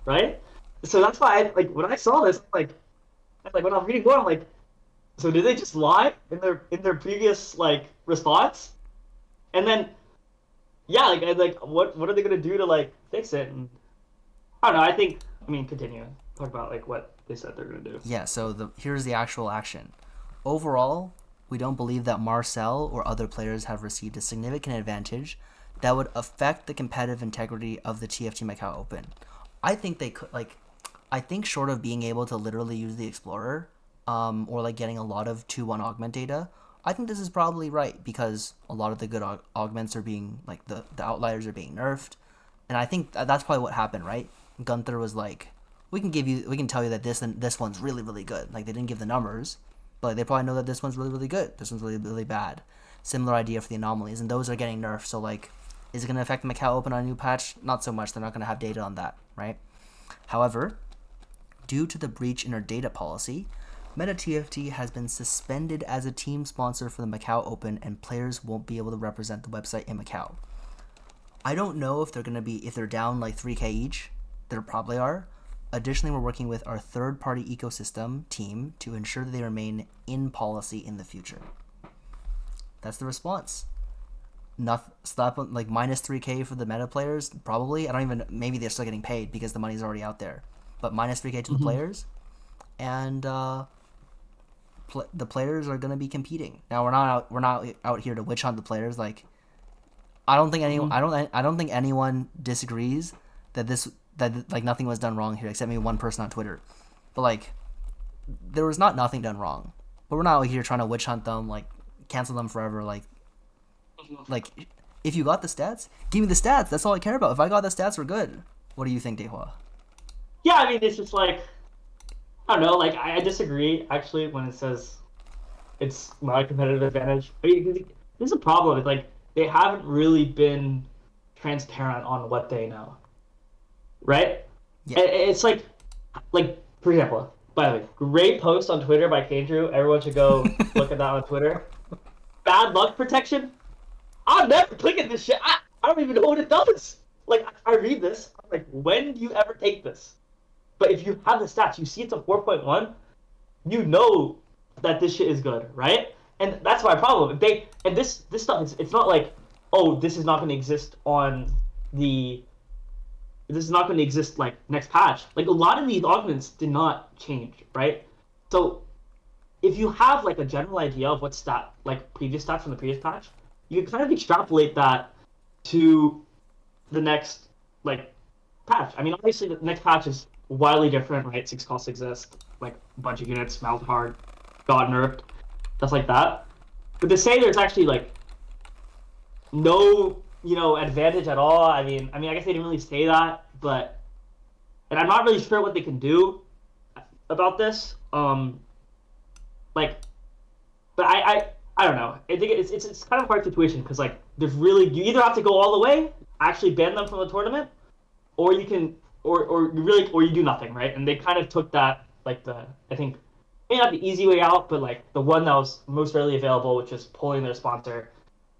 right? So that's why when I saw this, when I'm reading more, I'm like, so did they just lie in their previous response? And then, yeah, what are they gonna do to fix it? And I don't know. Continue. Talk about what they said they're gonna do. Yeah. So here's the actual action. Overall, we don't believe that Marcel or other players have received a significant advantage that would affect the competitive integrity of the TFT Macau Open. I think they could, I think short of being able to literally use the Explorer, or getting a lot of 2-1 augment data, I think this is probably right because a lot of the good augments are being, the outliers are being nerfed. And I think that's probably what happened, right? Gunther was like, we can tell you that this one's really, really good. They didn't give the numbers, but they probably know that this one's really, really good. This one's really, really bad. Similar idea for the anomalies, and those are getting nerfed. So is it going to affect the Macau Open on a new patch? Not so much. They're not going to have data on that, right? However, due to the breach in our data policy, Meta TFT has been suspended as a team sponsor for the Macau Open, and players won't be able to represent the website in Macau. I don't know if they're down 3K each. There probably are. Additionally, we're working with our third-party ecosystem team to ensure that they remain in policy in the future. That's the response. Slap minus 3K for the meta players, probably. I don't even, maybe they're still getting paid because the money's already out there. But minus 3K to the players, and the players are going to be competing. Now we're not out here to witch hunt the players. I don't think anyone I don't think anyone disagrees that nothing was done wrong here except maybe one person on Twitter. But there was nothing done wrong. But we're not out here trying to witch hunt them, cancel them forever. If you got the stats, give me the stats. That's all I care about. If I got the stats, we're good. What do you think, Dehua? Yeah, it's just I don't know. I disagree actually when it says it's not a competitive advantage. There's a problem. It's they haven't really been transparent on what they know, right? Yeah. It's for example. By the way, great post on Twitter by Kandrew. Everyone should go look at that on Twitter. Bad luck protection. I'm never clicking this shit. I don't even know what it does. I read this. I'm like, when do you ever take this? But if you have the stats, you see it's a 4.1, you know that this shit is good, right? And that's my problem. This stuff, it's not this is not going to exist next patch. A lot of these augments did not change, right? So if you have like a general idea of what previous stats from the previous patch, you can kind of extrapolate that to the next like patch. I mean, obviously the next patch is wildly different, right? 6 costs exist, like a bunch of units, mouth hard, god nerfed, stuff like that. But to say there's actually like no, advantage at all. I mean, I guess they didn't really say that, but and I'm not really sure what they can do about this. Like, but I don't know. I think it's kind of a hard situation because like there's really you either have to go all the way, actually ban them from the tournament, or you can or you do nothing, right? And they kind of took that like I think maybe not the easy way out, but like the one that was most readily available, which is pulling their sponsor.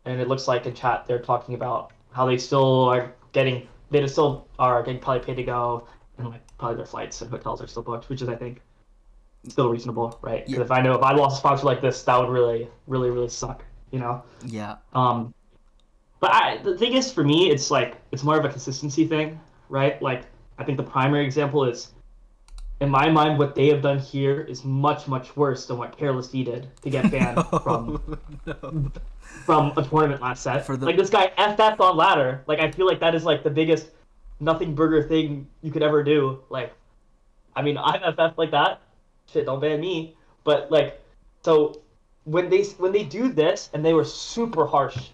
And it looks like in chat they're talking about how they still are getting probably paid to go, and like probably their flights and hotels are still booked, which is I think still reasonable, right? Because if I lost a sponsor like this, that would really, really, really suck, Yeah. But the thing is, for me, it's like it's more of a consistency thing, right? Like I think the primary example is, in my mind, what they have done here is much, much worse than what Careless D did to get banned from a tournament last set. Like this guy FF'd on ladder. Like I feel like that is like the biggest nothing burger thing you could ever do. Like, I mean, I've FF'd like that. Shit, don't ban me. But like, so when they do this and they were super harsh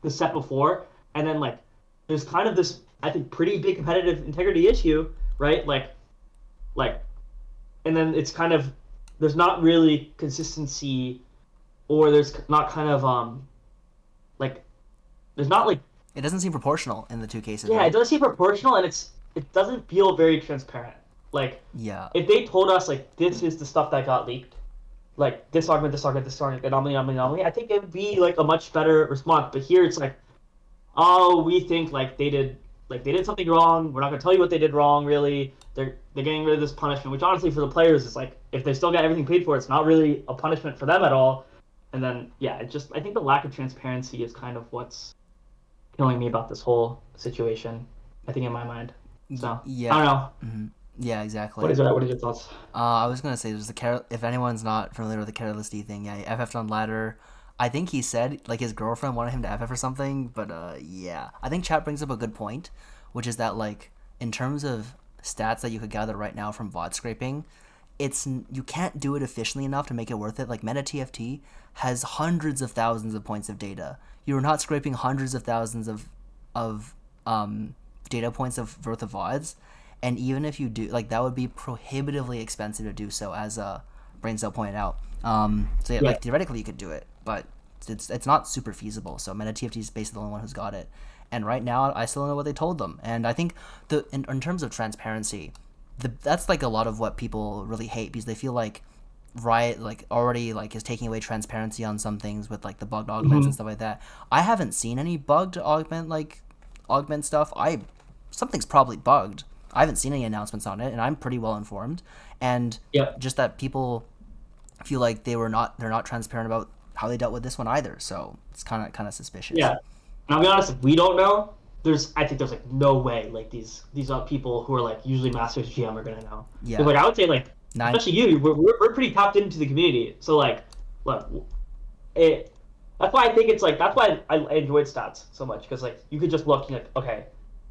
the set before, and then like there's kind of this I think pretty big competitive integrity issue, right? Like, and then it's kind of there's not really consistency, or there's not kind of like there's not like it doesn't seem proportional in the two cases. Yeah, right? It doesn't seem proportional, and it doesn't feel very transparent. Like if they told us like this is the stuff that got leaked, like this argument, anomaly, I think it would be like a much better response. But here it's like, oh, we think like they did something wrong. We're not gonna tell you what they did wrong. Really, they're getting rid of this punishment, which honestly for the players is like if they still got everything paid for, it's not really a punishment for them at all. And then I think the lack of transparency is kind of what's killing me about this whole situation. I think in my mind. So yeah, I don't know. Mm-hmm. Yeah, exactly. What are your thoughts? I was gonna say there's if anyone's not familiar with the Careless D thing, he FF'd on ladder. I think he said like his girlfriend wanted him to FF or something, but I think chat brings up a good point, which is that like in terms of stats that you could gather right now from VOD scraping, you can't do it efficiently enough to make it worth it. Like Meta TFT has hundreds of thousands of points of data. You're not scraping hundreds of thousands of data points worth of VODs. And even if you do, like, that would be prohibitively expensive to do so, as Braincell pointed out. Like, theoretically you could do it, but it's not super feasible. So Meta TFT is basically the only one who's got it. And right now, I still don't know what they told them. And I think in terms of transparency, that's like a lot of what people really hate, because they feel like Riot like already like is taking away transparency on some things with like the bugged augments and stuff like that. I haven't seen any bugged augment stuff. Something's probably bugged. I haven't seen any announcements on it, and I'm pretty well informed. And just that people feel like they're not transparent about how they dealt with this one either. So it's kind of suspicious. Yeah, and I'll be honest, if we don't know, I think there's like no way like these people who are like usually Masters GM are gonna know. Yeah. Like I would say like especially you, we're pretty tapped into the community. So like, look, that's why I think it's like that's why I enjoyed stats so much, because like you could just look and like, okay,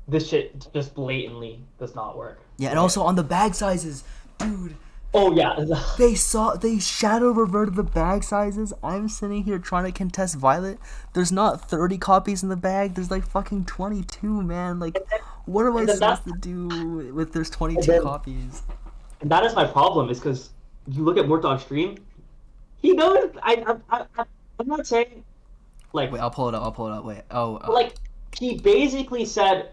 this shit just blatantly does not work. Yeah, and also on the bag sizes, dude. Oh yeah. They shadow reverted the bag sizes. I'm sitting here trying to contest Violet. There's not 30 copies in the bag. There's like fucking 22, man. Like, what am I supposed to do with there's 22 copies? And that is my problem, is because you look at Mortdog's stream. He knows. I'm not saying like. Wait, I'll pull it up. Wait. Like he basically said,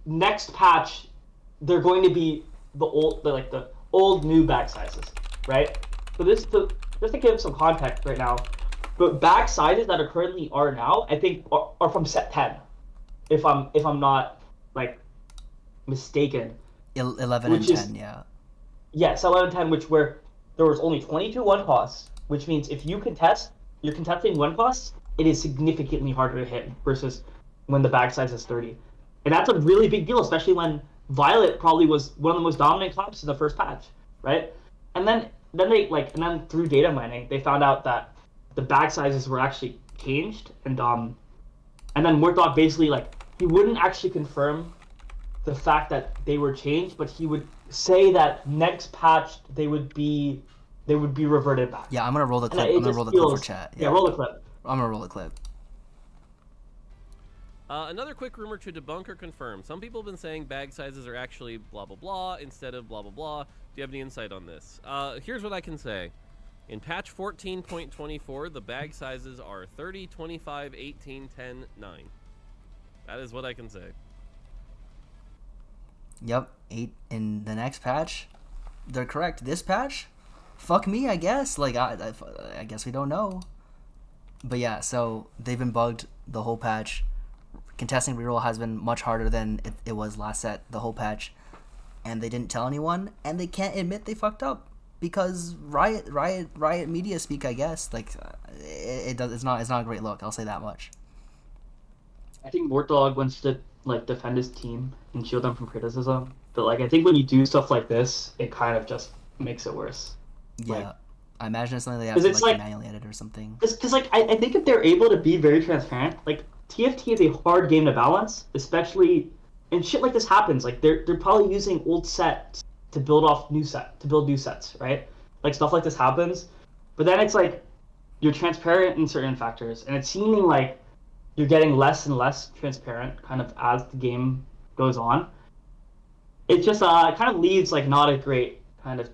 next patch, they're going to be the old new bag sizes, right? So just to give some context right now, but bag sizes that are currently now, I think are from set 10, if I'm not like mistaken. 11 and 10, yeah. Yes, 11 10, where there was only 22 one costs, which means if you're contesting one costs, it is significantly harder to hit versus when the bag size is 30. And that's a really big deal, especially when Violet probably was one of the most dominant comps in the first patch, right? And then then they like, and then through data mining, they found out that the bag sizes were actually changed, and then Murdoch basically like he wouldn't actually confirm the fact that they were changed, but he would say that next patch they would be reverted back. Yeah, I'm gonna roll the And clip. it I'm gonna just roll the clip feels, for chat. yeah, roll the clip. I'm gonna roll the clip. Another quick rumor to debunk or confirm. Some people have been saying bag sizes are actually blah blah blah instead of blah blah blah. Do you have any insight on this? Here's what I can say. In patch 14.24, the bag sizes are 30, 25, 18, 10, 9. That is what I can say. Yep, 8 in the next patch. They're correct. This patch? Fuck me, I guess. Like, I guess we don't know. But yeah, so they've been bugged the whole patch. Contesting reroll has been much harder than it was last set, the whole patch. And they didn't tell anyone, and they can't admit they fucked up. Because Riot media speak, I guess. Like, it's not a great look, I'll say that much. I think Mortdog wants to like defend his team and shield them from criticism, but like I think when you do stuff like this, it kind of just makes it worse. Yeah, like, I imagine it's something they have to like manually edit or something. Because like I think if they're able to be very transparent, like TFT is a hard game to balance, especially and shit like this happens. Like they're probably using old sets to build new sets, right? Like stuff like this happens, but then it's like you're transparent in certain factors, and it's seeming like you're getting less and less transparent kind of as the game goes on. It just it kind of leaves like not a great kind of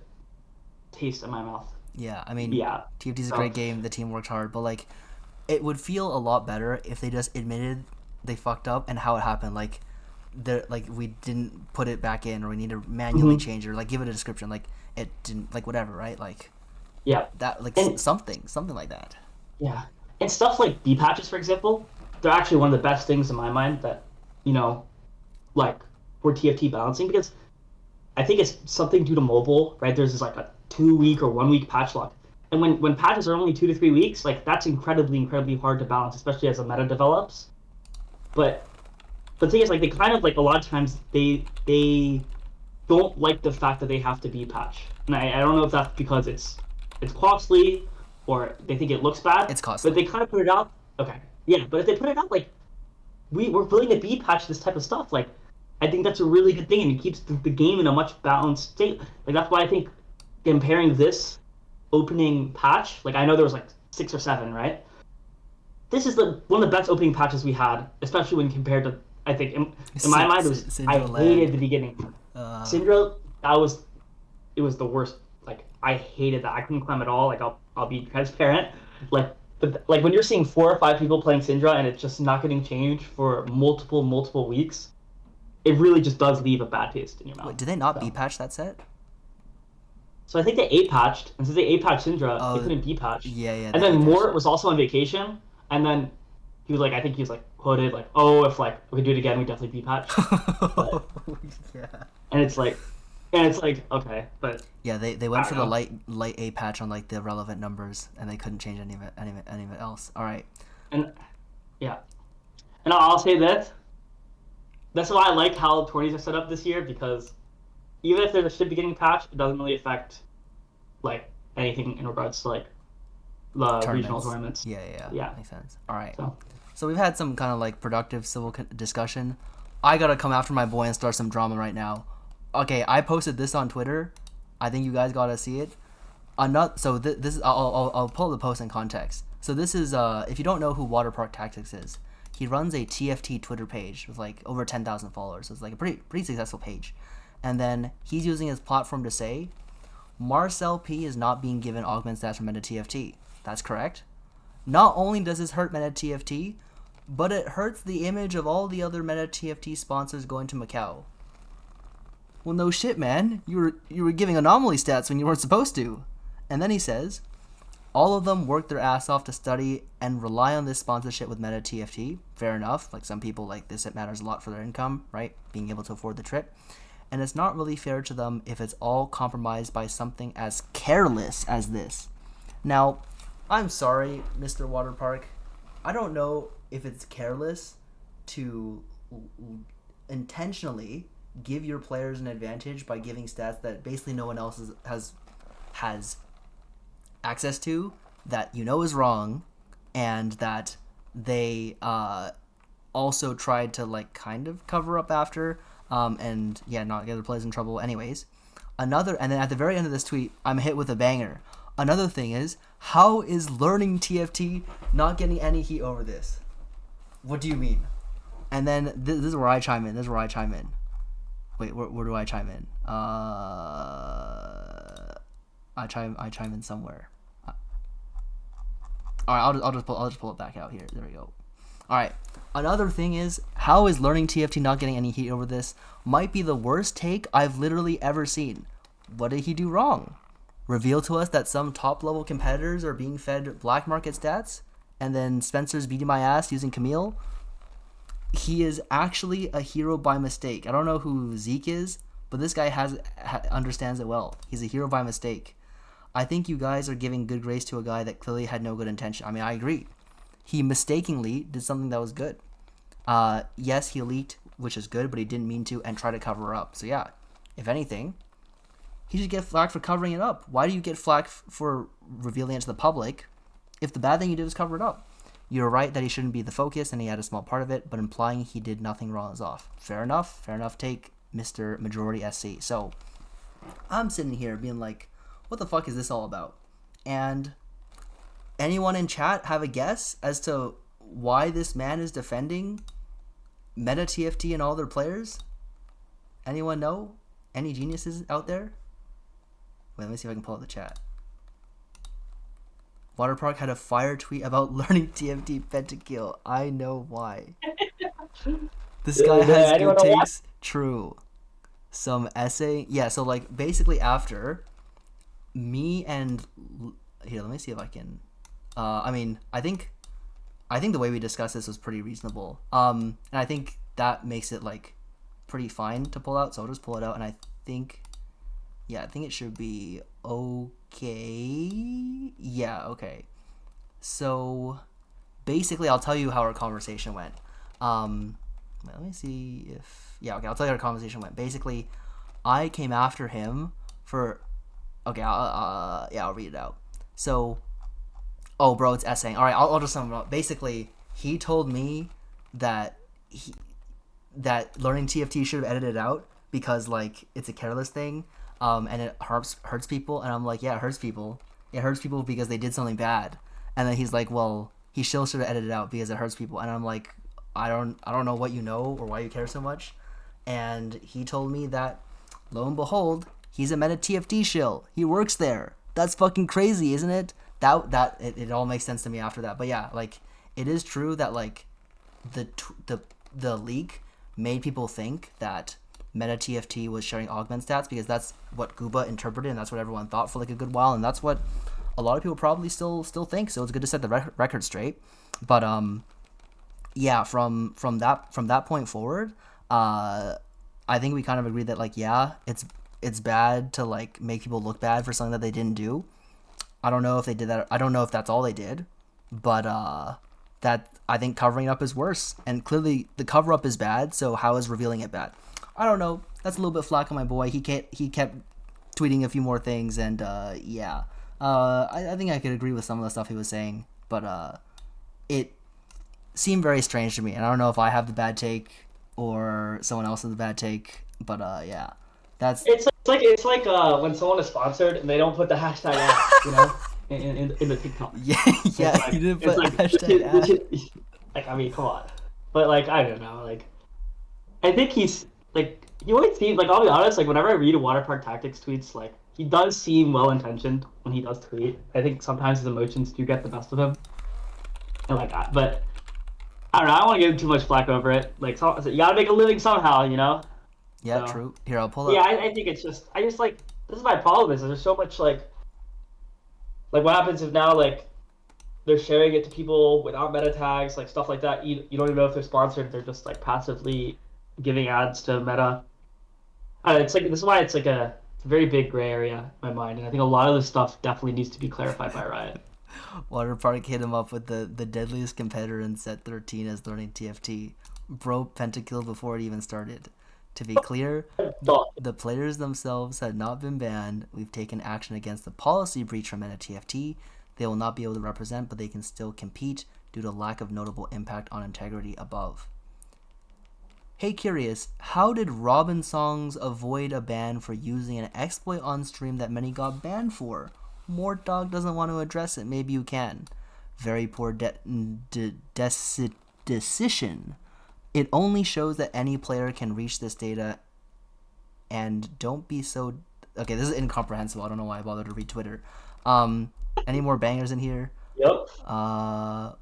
taste in my mouth. Yeah, I mean, yeah. TFT's a great game. The team worked hard, but like, it would feel a lot better if they just admitted they fucked up and how it happened. Like, we didn't put it back in, or we need to manually change it, or like give it a description. Like it didn't, like whatever, right? Like, yeah, that like something like that. Yeah, and stuff like B patches, for example, they're actually one of the best things in my mind that like for TFT balancing, because I think it's something due to mobile, right? There's this like a 2-week or 1-week patch lock, and when patches are only 2 to 3 weeks, like that's incredibly hard to balance, especially as the meta develops. But the thing is, like they kind of like a lot of times they don't like the fact that they have to be patch, and I don't know if that's because it's costly or they think it looks bad. It's costly, but they kind of put it out. Okay, yeah, but if they put it out like we're willing to be patch this type of stuff, like I think that's a really good thing, and it keeps the game in a much balanced state. Like that's why I think comparing this opening patch, like I know there was like 6 or 7, right? This is one of the best opening patches we had, especially when compared to, I think in my mind it was I hated the beginning. Syndra, it was the worst. Like I hated that. I couldn't climb at all. Like I'll be transparent. Like but like when you're seeing 4 or 5 people playing Syndra and it's just not getting changed for multiple weeks, it really just does leave a bad taste in your mouth. Wait, did they not B-patch that set? So I think they A-patched, and since they A-patched Syndra, they couldn't B-patch. Yeah. And then Mort was also on vacation, and then he was like, I think he was like quoted like, "Oh, if like we could do it again, we definitely B-patch." Yeah. And it's like, okay, but yeah, they went for the light A patch on like the relevant numbers, and they couldn't change any of it else. All right. And yeah, and I'll say that that's why I like how tourneys are set up this year, because even if there should be getting patched, it doesn't really affect like anything in regards to like the regional tournaments. Yeah. Makes sense. All right. So we've had some kind of like productive civil discussion. I gotta come after my boy and start some drama right now. Okay, I posted this on Twitter. I think you guys gotta see it. So this is I'll pull the post in context. So this is if you don't know who Waterpark Tactics is, he runs a TFT Twitter page with like over 10,000 followers. So it's like a pretty successful page. And then he's using his platform to say, Marcel P is not being given augment stats from meta TFT. That's correct. Not only does this hurt meta TFT, but it hurts the image of all the other meta TFT sponsors going to Macau. Well, no shit, man. You were giving anomaly stats when you weren't supposed to. And then he says, all of them work their ass off to study and rely on this sponsorship with meta TFT. Fair enough. Like some people like this, it matters a lot for their income, right? Being able to afford the trip. And it's not really fair to them if it's all compromised by something as careless as this. Now, I'm sorry, Mr. Waterpark. I don't know if it's careless to intentionally give your players an advantage by giving stats that basically no one else has access to that you know is wrong, and that they also tried to like kind of cover up after, and yeah, not get other players in trouble. Anyways, and then at the very end of this tweet, I'm hit with a banger. Another thing is, how is learning TFT not getting any heat over this? What do you mean? And then this is where I chime in. Wait, where do I chime in? I chime in somewhere. All right, I'll just pull it back out here. There we go. All right. Another thing is, how is learning TFT not getting any heat over this? Might be the worst take I've literally ever seen. What did he do wrong? Reveal to us that some top level competitors are being fed black market stats, and then Spencer's beating my ass using Camille. He is actually a hero by mistake. I don't know who Zeke is, but this guy understands it well. He's a hero by mistake. I think you guys are giving good grace to a guy that clearly had no good intention. I mean, I agree. He mistakenly did something that was good. Yes, he leaked, which is good, but he didn't mean to and try to cover up. So yeah, if anything, he should get flack for covering it up. Why do you get flack for revealing it to the public if the bad thing you did was cover it up? You're right that he shouldn't be the focus and he had a small part of it, but implying he did nothing wrong is off. Fair enough take, Mr. Majority SC. So I'm sitting here being like, what the fuck is this all about? And anyone in chat have a guess as to why this man is defending Meta TFT and all their players? Anyone know? Any geniuses out there? Wait, let me see if I can pull up the chat. Waterpark had a fire tweet about learning TFT pentakill. I know why. This guy has good takes. True. Some essay. Yeah, so like basically after me and here, let me see if I can. I mean, I think the way we discussed this was pretty reasonable. And I think that makes it like pretty fine to pull out. So I'll just pull it out, and I think it should be okay. Yeah, okay. So basically, I'll tell you how our conversation went. Let me see if okay. I'll tell you how our conversation went. Basically, I came after him for. Okay, I'll read it out. So, oh, bro, it's essaying. All right, I'll just sum it up. Basically, he told me that that learning TFT should have edited it out because like it's a careless thing, and it hurts people. And I'm like, yeah, it hurts people. It hurts people because they did something bad. And then he's like, well, he still should have edited it out because it hurts people. And I'm like, I don't know what you know or why you care so much. And he told me that, lo and behold, he's a Meta TFT shill. He works there. That's fucking crazy, isn't it? It all makes sense to me after that. But yeah, like it is true that like the leak made people think that Meta TFT was sharing Augment stats because that's what Gooba interpreted and that's what everyone thought for like a good while, and that's what a lot of people probably still think. So it's good to set the record straight. But yeah, from that point forward, I think we kind of agreed that like yeah, it's bad to like make people look bad for something that they didn't do. I don't know if they did that. I don't know if that's all they did, but that I think covering up is worse. And clearly the cover up is bad. So how is revealing it bad? I don't know. That's a little bit flack on my boy. He kept tweeting a few more things, and yeah, I think I could agree with some of the stuff he was saying, but it seemed very strange to me. And I don't know if I have the bad take or someone else has the bad take, but yeah. It's like when someone is sponsored and they don't put the hashtag ad, you know, in the TikTok. Yeah, like, you didn't put hashtag ad. Like, I mean, come on. But like, I don't know. Like, I think he's like, he always seems like, I'll be honest. Like, whenever I read a Waterpark Tactics tweets, like he does seem well intentioned when he does tweet. I think sometimes his emotions do get the best of him, and like that. But I don't know. I don't want to give him too much flack over it. Like, so you gotta make a living somehow, you know. Yeah, So, true. Here, I'll pull up. yeah, I think it's just, I just like, this is my problem is there's so much like what happens if now like they're sharing it to people without meta tags, like stuff like that. You don't even know if they're sponsored. They're just like passively giving ads to Meta. I don't know, it's like, this is why it's like it's a very big gray area in my mind, and I think a lot of this stuff definitely needs to be clarified by Riot. Waterpark hit him up with the deadliest competitor in set 13 as learning TFT. Bro pentakilled before it even started. To be clear, Thought. the players themselves had not been banned. We've taken action against the policy breach from TFT. They will not be able to represent, but they can still compete due to lack of notable impact on integrity above. Hey, curious, how did Robin Songs avoid a ban for using an exploit on stream that many got banned for? Mort Dog doesn't want to address it. Maybe you can. Very poor decision. It only shows that any player can reach this data, and don't be so... Okay, this is incomprehensible. I don't know why I bothered to read Twitter. Any more bangers in here? Yep.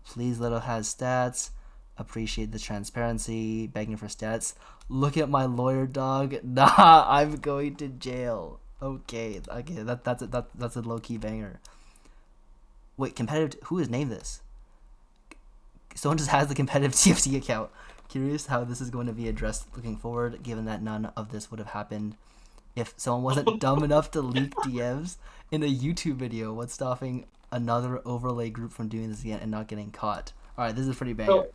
Please let us has stats. Appreciate the transparency. Begging for stats. Look at my lawyer, dog. Nah, I'm going to jail. Okay, that's a low-key banger. Wait, competitive... Who has named this? Someone just has the competitive TFT account. Curious how this is going to be addressed looking forward, given that none of this would have happened if someone wasn't dumb enough to leak DMs in a YouTube video. What's stopping another overlay group from doing this again and not getting caught? All right, this is pretty banger. So,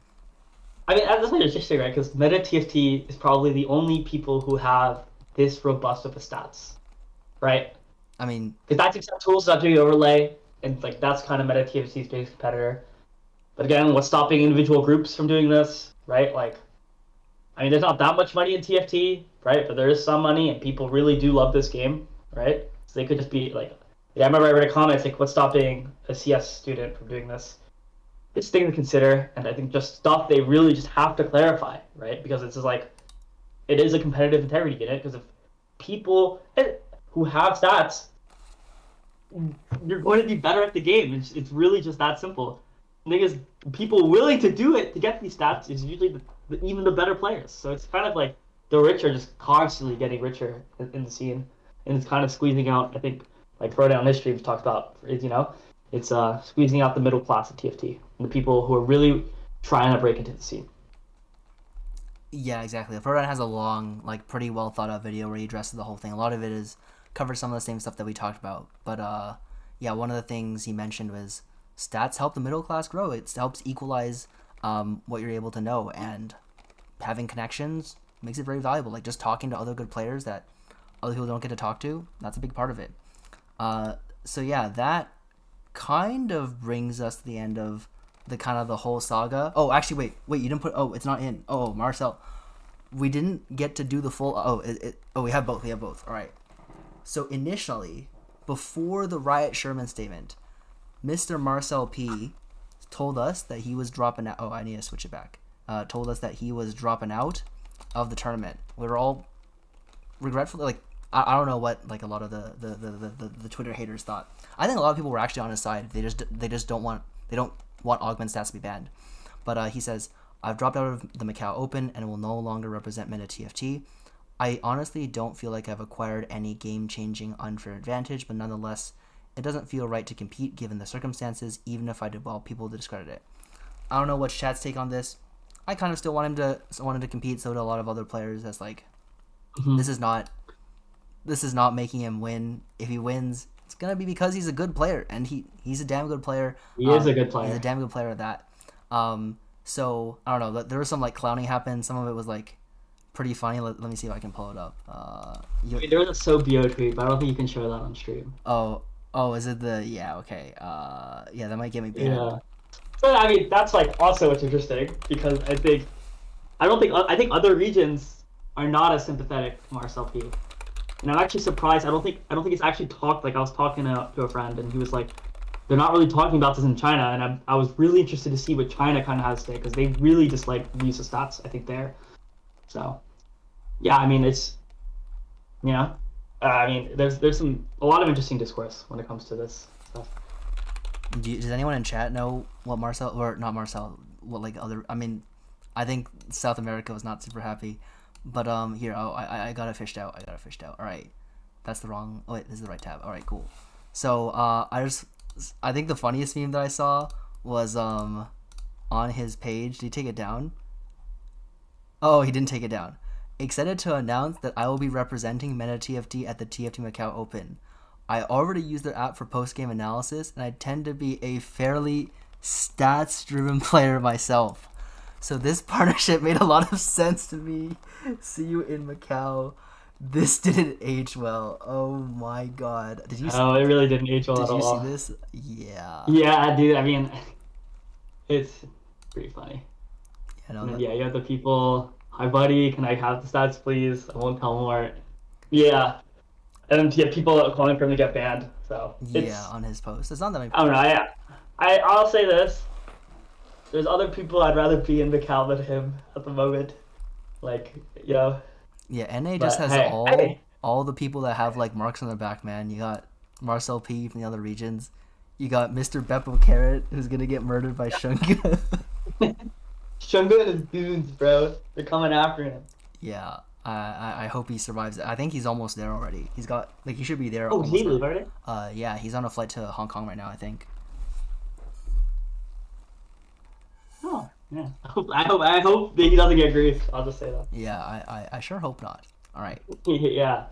I mean, that's interesting, right? Because Meta TFT is probably the only people who have this robust of a stats, right? I mean, because that's accept tools not doing overlay, and like that's kind of Meta TFT's biggest competitor. But again, what's stopping individual groups from doing this, right? Like, I mean, there's not that much money in TFT, right? But there is some money, and people really do love this game, right? So they could just be like, yeah, I remember I read a comment, it's like, what's stopping a CS student from doing this? It's a thing to consider, and I think just stuff they really just have to clarify, right? Because it's just like, it is a competitive integrity in it, because if people who have stats, you're going to be better at the game. It's really just that simple. The thing is, people willing to do it to get these stats is usually even the better players. So it's kind of like the rich are just constantly getting richer in the scene, and it's kind of squeezing out. I think, like Throwdown History talked about, is it's squeezing out the middle class of TFT and the people who are really trying to break into the scene. Yeah, exactly. Throwdown has a long, like, pretty well thought out video where he addresses the whole thing. A lot of it covers some of the same stuff that we talked about. But yeah, one of the things he mentioned was stats help the middle class grow. It helps equalize what you're able to know, and having connections makes it very valuable. Like just talking to other good players that other people don't get to talk to, that's a big part of it. So yeah, that kind of brings us to the end of the whole saga. Oh, actually, wait, you didn't put... Oh, it's not in. Oh, Marcel. We didn't get to do the full... Oh, we have both. All right. So initially, before the Riot Sherman statement, Mr. Marcel P told us that he was dropping out. Oh, I need to switch it back. Told us that he was dropping out of the tournament. We were all regretful. Like, I don't know what like a lot of the Twitter haters thought. I think a lot of people were actually on his side. They just don't want Augment stats to be banned. But he says, I've dropped out of the Macau Open and will no longer represent Meta TFT. I honestly don't feel like I've acquired any game-changing unfair advantage, but nonetheless, it doesn't feel right to compete given the circumstances, even if I did well, people to discredit it. I don't know what's chat's take on this. I kind of still want him to compete, so do a lot of other players. That's like, this is not making him win. If he wins, it's gonna be because he's a good player, and he's a damn good player. He is a good player. He's a damn good player at that. So I don't know. There was some like clowning happen. Some of it was like pretty funny. Let me see if I can pull it up. There was a So-Bio tweet, but I don't think you can show that on stream. Oh, is it the... Yeah, okay. Yeah, that might get me banned. Yeah. But I mean, that's like also what's interesting, because I think other regions are not as sympathetic to Marcel P. And I'm actually surprised. I don't think it's actually talked. Like I was talking to a friend, and he was like, they're not really talking about this in China, and I was really interested to see what China kind of has to say, because they really just like use the stats, I think, there. So, yeah, I mean, it's, I mean, there's a lot of interesting discourse when it comes to this stuff. Does anyone in chat know what Marcel, or not Marcel, what like other... I mean, I think South America was not super happy, but here, I got it fished out. All right, that's the wrong... Oh wait, this is the right tab. All right, cool. So I think the funniest meme that I saw was on his page. Did he take it down? Oh, he didn't take it down. Excited to announce that I will be representing Meta TFT at the TFT Macau Open. I already use their app for post-game analysis, and I tend to be a fairly stats-driven player myself. So this partnership made a lot of sense to me. See you in Macau. This didn't age well. Oh my god. Did you Oh, it really didn't age well did at you see all. this? Yeah. Yeah, dude. I mean, it's pretty funny. You know, And then yeah, you have the people. Hi, buddy. Can I have the stats, please? I won't tell more. Yeah, and then you have people calling for him to get banned. So yeah, on his post. It's not that many. I don't know. I'll say this. There's other people I'd rather be in Macau than him at the moment. Like, you know. Yeah, NA just But has hey. all the people that have like marks on their back, man. You got Marcel P from the other regions. You got Mr. Beppo Carrot, who's gonna get murdered by Shunga. Shunga and his goons, bro. They're coming after him. Yeah, I hope he survives. I think he's almost there already. He's got like he should be there. Oh, almost he now. leave already? Yeah, he's on a flight to Hong Kong right now, I think. Oh, yeah. I hope that he doesn't get grief. I'll just say that. Yeah, I sure hope not. All right. Yeah.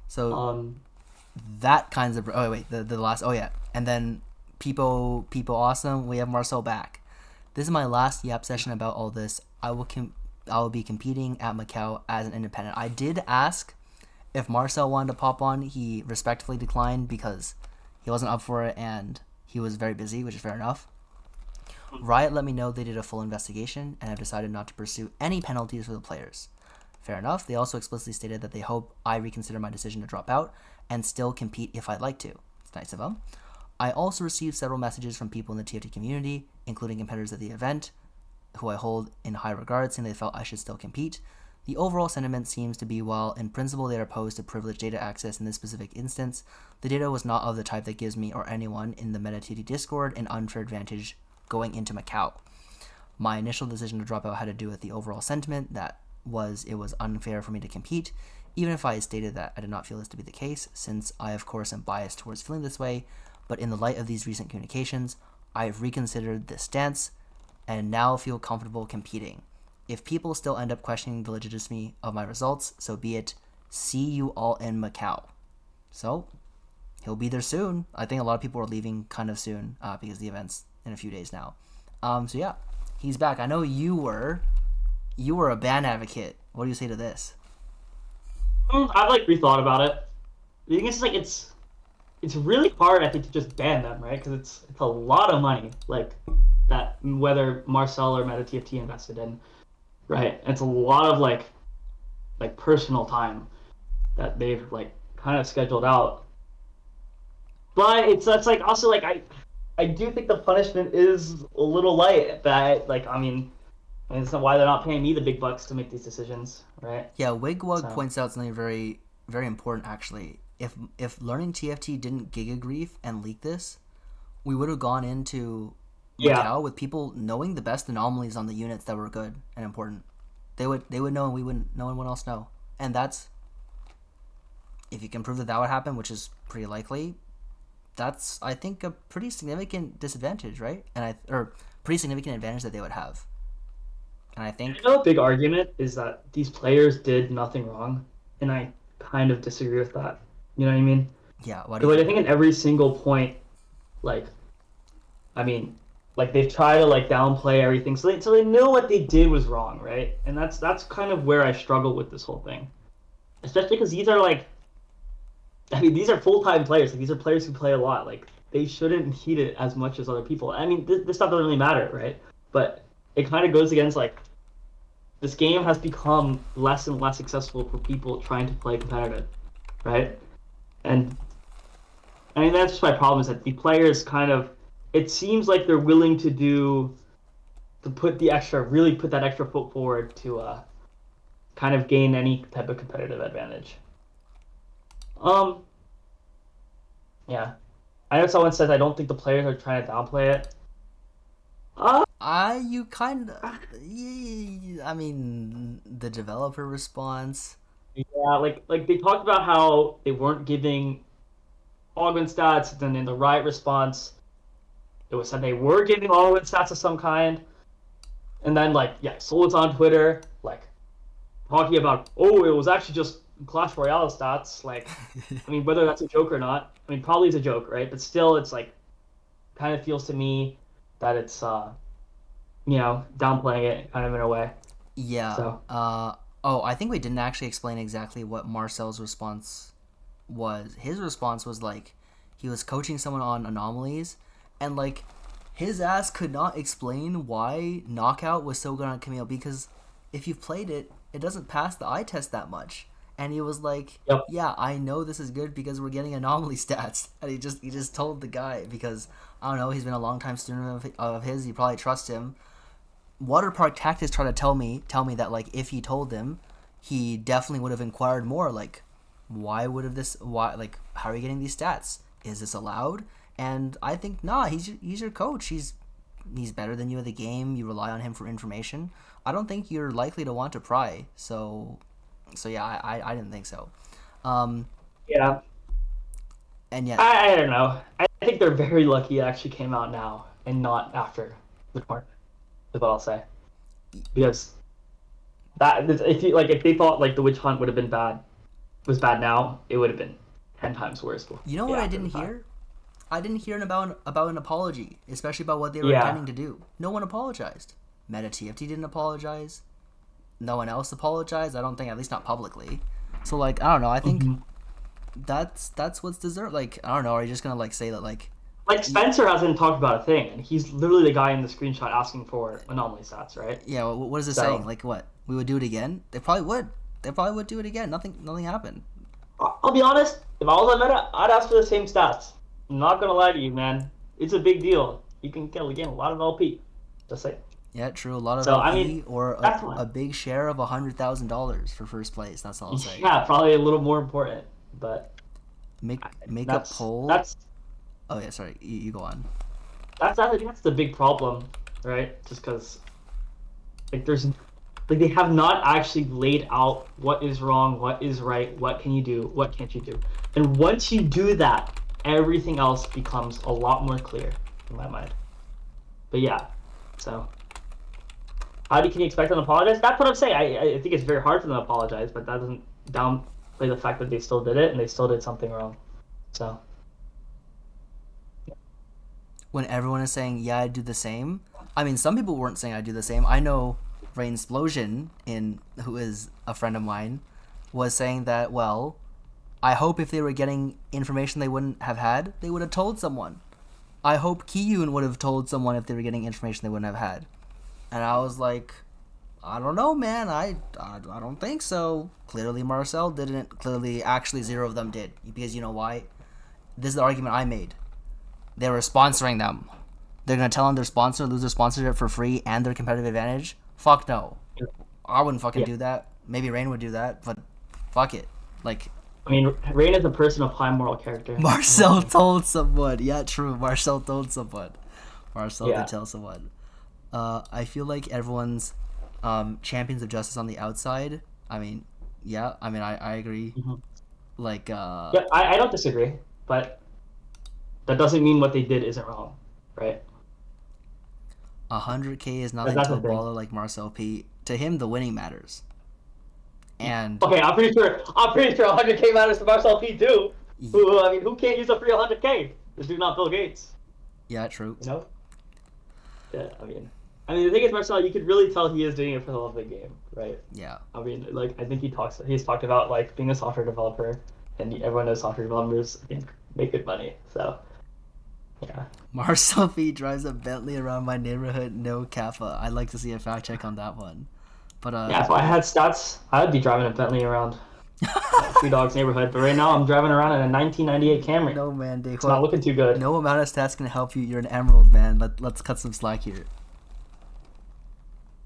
So that kinds of wait the last and then people awesome. We have Marcel back. This is my last Yap session about all this. I will be competing at Macau as an independent. I did ask if Marcel wanted to pop on. He respectfully declined because he wasn't up for it and he was very busy, which is fair enough. Riot let me know they did a full investigation and have decided not to pursue any penalties for the players. Fair enough. They also explicitly stated that they hope I reconsider my decision to drop out and still compete if I'd like to. It's nice of them. I also received several messages from people in the TFT community, including competitors at the event, who I hold in high regard, saying they felt I should still compete. The overall sentiment seems to be, while in principle they are opposed to privileged data access in this specific instance, the data was not of the type that gives me or anyone in the MetaTT Discord an unfair advantage going into Macau. My initial decision to drop out had to do with the overall sentiment that it was unfair for me to compete, even if I had stated that I did not feel this to be the case, since I of course am biased towards feeling this way, but in the light of these recent communications, I have reconsidered this stance and now feel comfortable competing. If people still end up questioning the legitimacy of my results, so be it. See you all in Macau. So, he'll be there soon. I think a lot of people are leaving kind of soon because the event's in a few days now. So yeah, he's back. I know you were a ban advocate. What do you say to this? I've like rethought about it. The thing is, like, it's really hard, I think, to just ban them, right? Because it's a lot of money, like that whether Marcel or MetaTFT invested in, right? It's a lot of like personal time that they've like kind of scheduled out. But it's like also like I do think the punishment is a little light. That like I mean it's not why they're not paying me the big bucks to make these decisions, right? Yeah, Wigwug points out something very, very important actually. If Learning TFT didn't giga grief and leak this, we would have gone into Macau with people knowing the best anomalies on the units that were good and important. They would know and we wouldn't. No one else know. And that's, if you can prove that would happen, which is pretty likely, that's I think a pretty significant disadvantage, right? Or pretty significant advantage that they would have. And I think a big argument is that these players did nothing wrong, and I kind of disagree with that. You know what I mean? Yeah. Because I think in every single point, like, I mean, like they've tried to like downplay everything, so they know what they did was wrong, right? And that's kind of where I struggle with this whole thing, especially because these are like, I mean, these are full-time players. Like, these are players who play a lot. Like, they shouldn't heed it as much as other people. I mean, this stuff doesn't really matter, right? But it kind of goes against like, this game has become less and less accessible for people trying to play competitive, right? And I mean, that's just my problem, is that the players kind of, it seems like they're willing to put that extra foot forward to kind of gain any type of competitive advantage. Yeah. I know someone says I don't think the players are trying to downplay it. You kind of, I mean, the developer response. Yeah, like they talked about how they weren't giving Augment stats, then in the Riot response, it was said they were giving Augment stats of some kind, and then like Solid's on Twitter like talking about it was actually just Clash Royale stats. Like, I mean, whether that's a joke or not, I mean, probably it's a joke, right? But still, it's like kind of feels to me that it's downplaying it kind of in a way. Yeah. So I think we didn't actually explain exactly what Marcel's response was. His response was like he was coaching someone on anomalies, and like his ass could not explain why knockout was so good on Camille, because if you've played it, it doesn't pass the eye test that much. And he was like, Yep. "Yeah, I know this is good because we're getting anomaly stats." And he just told the guy, because I don't know, he's been a long time student of his. He probably trusts him. Waterpark Tactics tried to tell me that like if he told him, he definitely would have inquired more. Like, why how are you getting these stats? Is this allowed? And I think he's your coach. He's better than you at the game. You rely on him for information. I don't think you're likely to want to pry. So yeah, I didn't think so. yeah, And yeah, I don't know. I think they're very lucky it actually came out now and not after the tournament. Is what I'll say. Because if they thought like the witch hunt would have been was bad now, it would have been 10 times worse. You know what I didn't hear? I didn't hear about an apology, especially about what they were intending to do. No one apologized. Meta TFT didn't apologize. No one else apologized. I don't think, at least not publicly. So like, I don't know. I think that's what's deserved. Like, I don't know. Are you just gonna like say that like Spencer hasn't talked about a thing, and he's literally the guy in the screenshot asking for anomaly stats, right? Yeah. What is it saying? Like what? We would do it again? They probably would. They probably would do it again. Nothing happened. I'll be honest. If I was on Meta, I'd ask for the same stats. I'm not gonna lie to you, man. It's a big deal. You can get a lot of LP. Just say. Yeah, true. A lot of LP, or a big share of $100,000 for first place. That's all I'll say. Yeah, probably a little more important, but make a poll. Oh yeah, sorry. You go on. I think that's the big problem, right? Just because, they have not actually laid out what is wrong, what is right, what can you do, what can't you do, and once you do that, everything else becomes a lot more clear in my mind. But yeah, so can you expect them to apologize? That's what I'm saying. I think it's very hard for them to apologize, but that doesn't downplay the fact that they still did it and they still did something wrong. So. When everyone is saying, yeah, I'd do the same. I mean, some people weren't saying I'd do the same. I know Rain Explosion, who is a friend of mine, was saying that, well, I hope if they were getting information they wouldn't have had, they would have told someone. I hope Kiyun would have told someone if they were getting information they wouldn't have had. And I was like, I don't know, man. I don't think so. Clearly Marcel didn't. Clearly, actually, zero of them did. Because you know why? This is the argument I made. They were sponsoring them. They're going to tell them their sponsor, lose their sponsorship for free and their competitive advantage? Fuck no. I wouldn't fucking do that. Maybe Rain would do that, but fuck it. Like, I mean, Rain is a person of high moral character. Marcel told someone. Yeah, true. Marcel told someone. Marcel did tell someone. I feel like everyone's champions of justice on the outside. I mean, yeah. I mean, I agree. Mm-hmm. Like, yeah, I don't disagree, but that doesn't mean what they did isn't wrong, right? 100K is nothing to a baller like Marcel P. To him, the winning matters. And okay, I'm pretty sure 100K matters to Marcel P too. Who can't use a free 100K? This dude not Bill Gates. Yeah, true. You know? Yeah, I mean, the thing is, Marcel, you could really tell he is doing it for the love of the game, right? Yeah. I mean, like, I think he's talked about like being a software developer, and everyone knows software developers make good money, so. Yeah. Marcel P drives a Bentley around my neighborhood, no Kappa. I'd like to see a fact check on that one. But yeah, if I had stats, I'd be driving a Bentley around Three Dogs neighborhood. But right now, I'm driving around in a 1998 Camry. No, man. It's not looking too good. No amount of stats can help you. You're an emerald, man. Let's cut some slack here.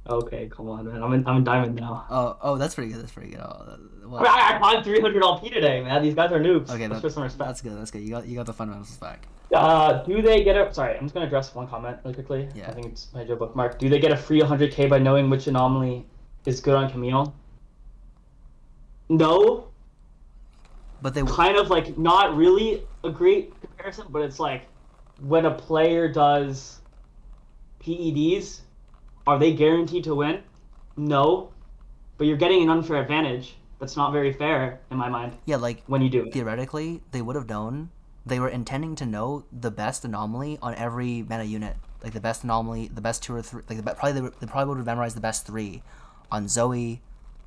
Okay, come on, man. I'm in diamond now. Oh, that's pretty good. That's pretty good. I climbed 300 LP today, man. These guys are noobs. Okay, let's show some respect. That's good. That's good. You got the fundamentals back. Do they get a... Sorry, I'm just going to address one comment really quickly. Yeah. I think it's my Joe bookmark. Do they get a free 100K by knowing which anomaly is good on Camille? No. But they... Kind of like not really a great comparison, but it's like when a player does PEDs, are they guaranteed to win? No. But you're getting an unfair advantage. That's not very fair in my mind. Yeah, like... When you do it. Theoretically, they would have known... They were intending to know the best anomaly on every meta unit. like the best anomaly, the best 2 or 3, like they probably would have memorized the best 3 on Zoe,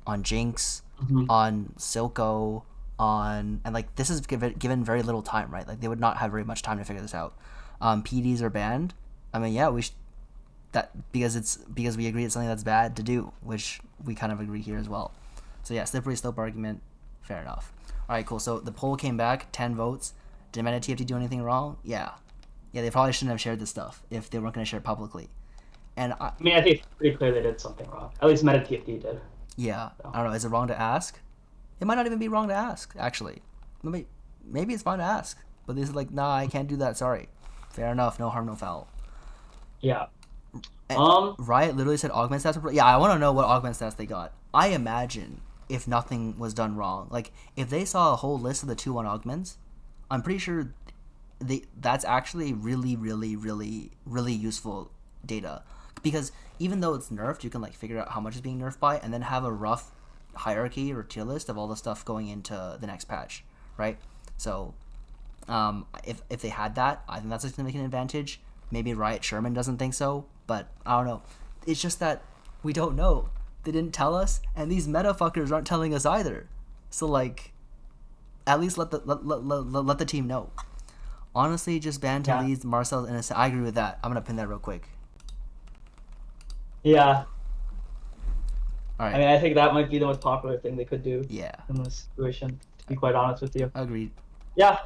on Jinx, on Silco, on, and like this is given very little time, right? Like they would not have very much time to figure this out. PDs are banned. I mean, yeah, because we agree it's something that's bad to do, which we kind of agree here as well. So yeah, slippery slope argument, fair enough. All right, cool. So the poll came back, 10 votes. Did Meta TFT do anything wrong? Yeah, they probably shouldn't have shared this stuff if they weren't going to share it publicly. And I mean, I think it's pretty clear they did something wrong. At least Meta TFT did. Yeah, so. I don't know. Is it wrong to ask? It might not even be wrong to ask, actually. Maybe it's fine to ask. But this is like, nah, I can't do that. Sorry. Fair enough. No harm, no foul. Yeah. And Riot literally said augment stats. Yeah, I want to know what augment stats they got. I imagine if nothing was done wrong, like if they saw a whole list of the 2-1 augments, I'm pretty sure that's actually really, really, really, really useful data. Because even though it's nerfed, you can like figure out how much is being nerfed by, and then have a rough hierarchy or tier list of all the stuff going into the next patch, right? So, if they had that, I think that's a significant advantage. Maybe Riot Sherman doesn't think so, but I don't know. It's just that we don't know. They didn't tell us, and these meta fuckers aren't telling us either. So like, at least let the team know. Honestly, just ban Taliyah's, Marcel's innocent. I agree with that. I'm gonna pin that real quick. Yeah. All right. I mean, I think that might be the most popular thing they could do. Yeah. In this situation, to be quite honest with you. Agreed. Yeah.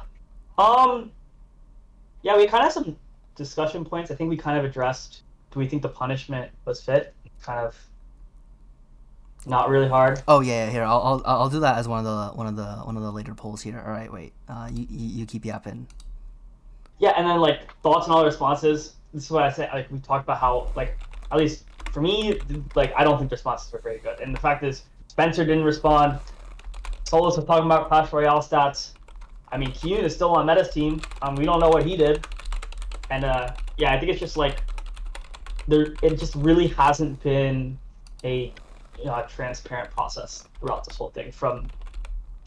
Yeah, we kind of have some discussion points. I think we kind of addressed. Do we think the punishment was fit? Kind of. Not really hard. Oh yeah. Here, I'll do that as one of the later polls here. All right, wait. You keep yapping. Yeah, and then like thoughts and all the responses. This is what I said. Like we talked about how like at least for me, like I don't think the responses were very good. And the fact is, Spencer didn't respond. Solus was talking about Clash Royale stats. I mean, Kyun is still on Meta's team. We don't know what he did. And yeah, I think it's just like it just really hasn't been a transparent process throughout this whole thing from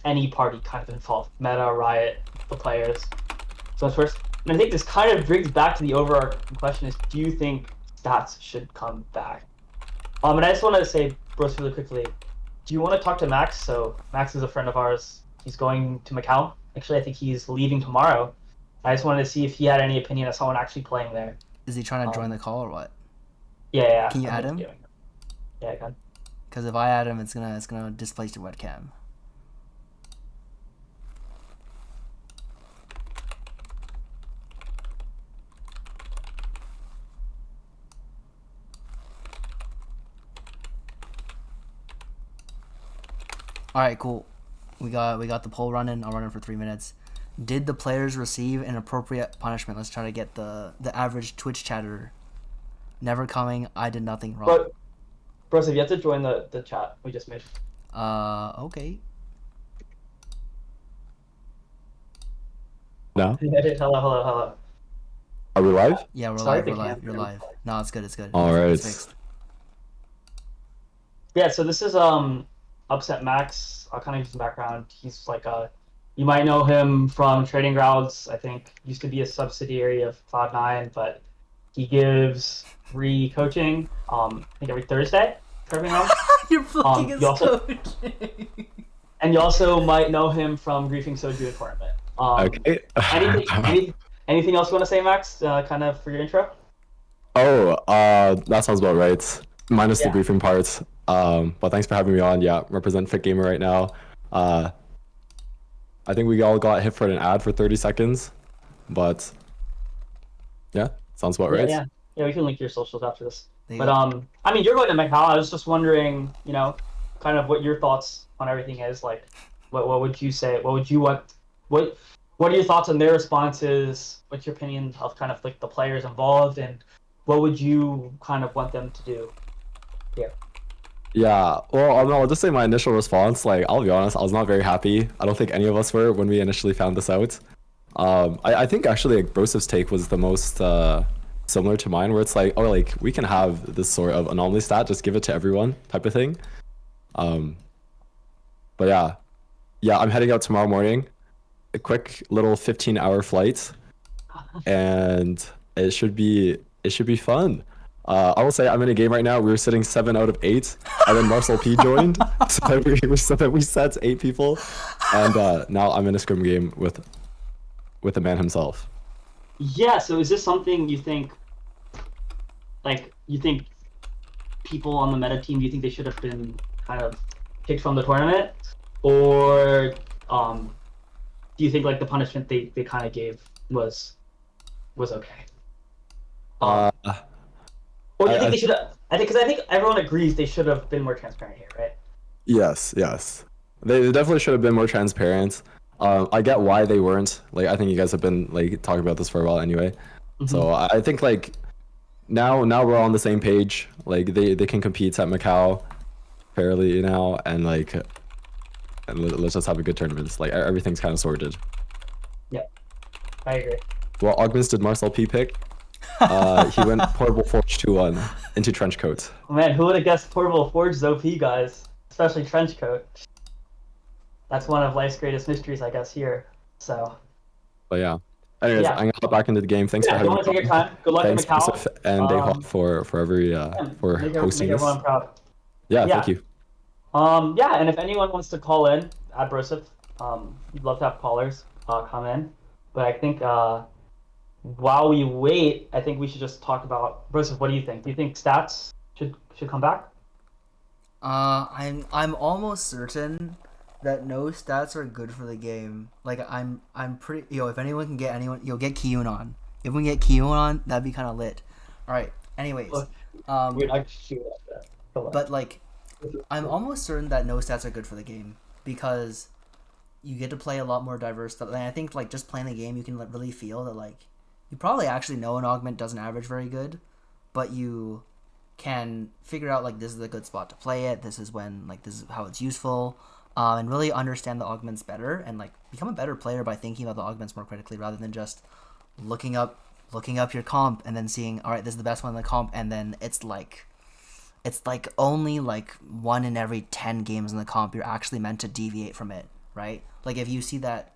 any party kind of involved. Meta, Riot, the players. So that's first. And I think this kind of brings back to the overarching question is, do you think stats should come back? And I just want to say, Bros, really quickly, do you want to talk to Max? So Max is a friend of ours. He's going to Macau. Actually, I think he's leaving tomorrow. I just wanted to see if he had any opinion of someone actually playing there. Is he trying to join the call or what? Yeah. Can you add him? Yeah, I can. Because if I add him, it's gonna displace your webcam. All right, cool. We got the poll running. I'll run it for 3 minutes. Did the players receive an appropriate punishment? Let's try to get the average Twitch chatter. Never coming. I did nothing wrong. But, Broseph, you have to join the chat we just made. Okay. No? Hello. Are we live? Yeah, we're Sorry, live. We're the live. cam- You're live. No, it's good. It's good. All right. It's fixed. Yeah, so this is Upset Max. I'll kind of give some background. He's like you might know him from Trading Grounds. I think used to be a subsidiary of Cloud9, but he gives free coaching. I think every Thursday. Correct me if I'm wrong. You're plugging his coaching. And you also might know him from Griefing Soju tournament. Okay. Anything else you want to say, Max? Kind of for your intro. That sounds about right. Minus the Yeah. briefing part. But thanks for having me on. Yeah, represent Fit Gamer right now. I think we all got hit for an ad for 30 seconds, but yeah, sounds about right. Yeah, we can link your socials after this. There you But go. I mean, you're going to Macau. I was just wondering, kind of what your thoughts on everything is. Like, what would you say? What would you want? What are your thoughts on their responses? What's your opinion of kind of like the players involved, and what would you kind of want them to do? Yeah, well, I'll just say my initial response, like, I'll be honest, I was not very happy. I don't think any of us were when we initially found this out. I think actually like, Broseph's take was the most similar to mine, where it's like, oh, like, we can have this sort of anomaly stat, just give it to everyone type of thing. But yeah, I'm heading out tomorrow morning, a quick little 15-hour flight, and it should be it should be fun. I will say I'm in a game right now. We're sitting 7 out of 8, and then Marcel P joined, so that we set 8 people, and now I'm in a scrim game with the man himself. Yeah. So is this something you think, like, people on the meta team, do you think they should have been kind of kicked from the tournament, or do you think like the punishment they kind of gave was okay? Or do you think they should have? I think everyone agrees they should have been more transparent here, right? Yes. They definitely should have been more transparent. I get why they weren't. Like, I think you guys have been like talking about this for a while anyway. So I think like now we're all on the same page. Like they can compete at Macau fairly now, and like let's just have a good tournament. Like everything's kind of sorted. Yeah, I agree. Well, Augments did Marcel P pick. He went Portable Forge 2-1 into Trenchcoat. Oh, man, who would have guessed Portable Forge is OP, guys? Especially Trenchcoat. That's one of life's greatest mysteries, I guess, here. So. But yeah. Anyways, Yeah. I'm gonna hop back into the game. Thanks for Yeah, having don't me. want to take your time. Good luck Thanks, in Macau. Broseph and Dehua for every for hosting make this. everyone proud. Yeah, Yeah. thank you. Yeah, and if anyone wants to call in at Broseph, we'd love to have callers come in. But I think while we wait, I think we should just talk about Broseph. What do you think? Do you think stats should come back? I'm almost certain that no stats are good for the game. Like I'm pretty if anyone can get anyone, get Kiyun on. If we can get Kiyun on, that'd be kind of lit. All right. Anyways, Wait, I shoot at that. Hold on. but like I'm almost certain that no stats are good for the game because you get to play a lot more diverse stuff. And I think like just playing the game, you can like, really feel that like you probably actually know an augment doesn't average very good, but you can figure out like this is a good spot to play it. This is when like this is how it's useful, and really understand the augments better and like become a better player by thinking about the augments more critically rather than just looking up your comp and then seeing, all right, this is the best one in the comp, and then it's like only like 1 in every 10 games in the comp you're actually meant to deviate from it, right? Like if you see that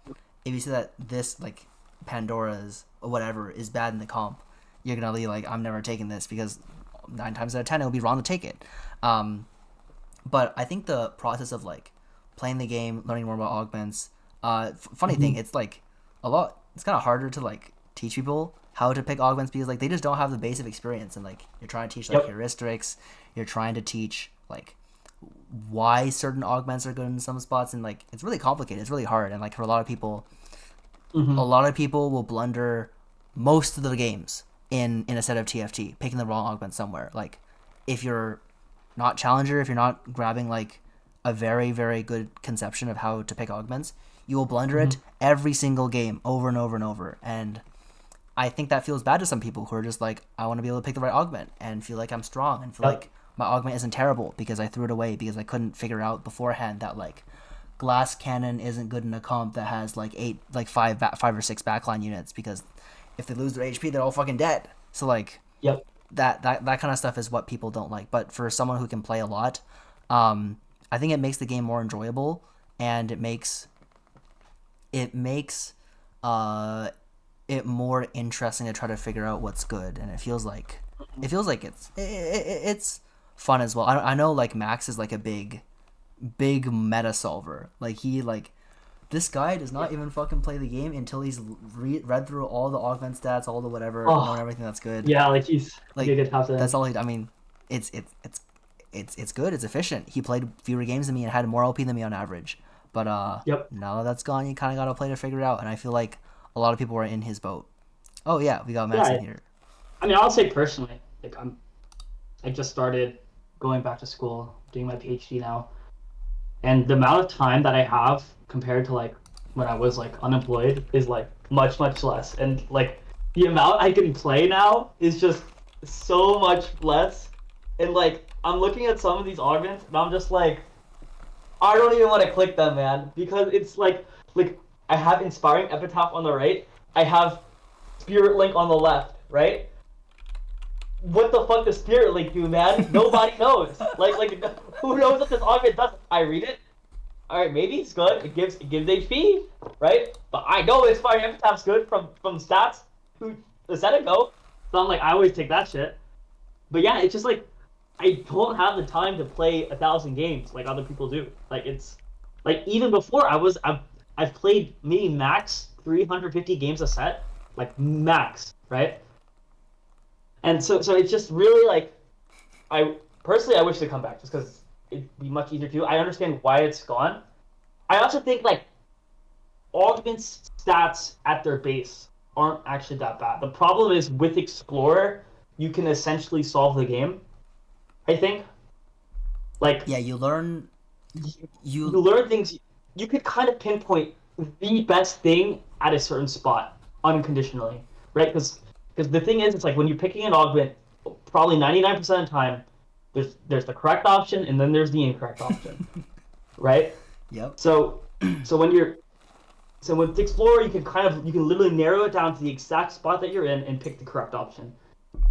this like Pandora's or whatever is bad in the comp, you're gonna be like, I'm never taking this because 9 times out of 10 it would be wrong to take it. But I think the process of like playing the game, learning more about augments, funny thing, it's like it's kind of harder to like teach people how to pick augments because like they just don't have the basic experience, and like you're trying to teach like heuristics, you're trying to teach like why certain augments are good in some spots, and like it's really complicated, it's really hard, and like for a lot of people will blunder most of the games in a set of TFT picking the wrong augment somewhere. Like if you're not challenger, if you're not grabbing like a very very good conception of how to pick augments, you will blunder it every single game over and over and over. And I think that feels bad to some people who are just like, I want to be able to pick the right augment and feel like I'm strong and feel like my augment isn't terrible because I threw it away because I couldn't figure out beforehand that like glass cannon isn't good in a comp that has like 5 or 6 backline units, because if they lose their HP they're all fucking dead. So like that kind of stuff is what people don't like. But for someone who can play a lot, I think it makes the game more enjoyable, and it makes it more interesting to try to figure out what's good, and it feels like it's fun as well. I know like Max is like a big meta solver. Like this guy does not even fucking play the game until he's read through all the augment stats, all the whatever, knowing everything that's good. Yeah, like he's like good top that's all I mean, it's good, it's efficient. He played fewer games than me and had more LP than me on average. But now that that's gone, you kind of got to play to figure it out. And I feel like a lot of people are in his boat. Oh yeah, we got Max in here. I mean, I'll say personally, like I just started going back to school, doing my PhD now, and the amount of time that I have compared to like when I was like unemployed is like much less, and like the amount I can play now is just so much less. And like I'm looking at some of these augments, and I'm just like, I don't even want to click them, man, because it's like I have Inspiring Epitaph on the right, I have Spirit Link on the left, right? What the fuck does Spirit Link do, man? Nobody knows. Like who knows what this augment does? I read it. All right, maybe it's good. It gives HP, right? But I know Inspiring Epitaph's good from stats a set ago. So I'm like, I always take that shit. But yeah, it's just like I don't have the time to play 1,000 games like other people do. Like it's like even before I've played maybe max 350 games a set, like max, right? And so it's just really like I personally I wish to come back just because it'd be much easier to do. I understand why it's gone. I also think like Augment's stats at their base aren't actually that bad. The problem is with Explorer, you can essentially solve the game. I think. Like Yeah, you learn. you learn things. You could kind of pinpoint the best thing at a certain spot unconditionally, right? Because the thing is, it's like when you're picking an augment, probably 99% of the time, there's the correct option and then there's the incorrect option, right? Yep. So with Explorer, you can literally narrow it down to the exact spot that you're in and pick the correct option.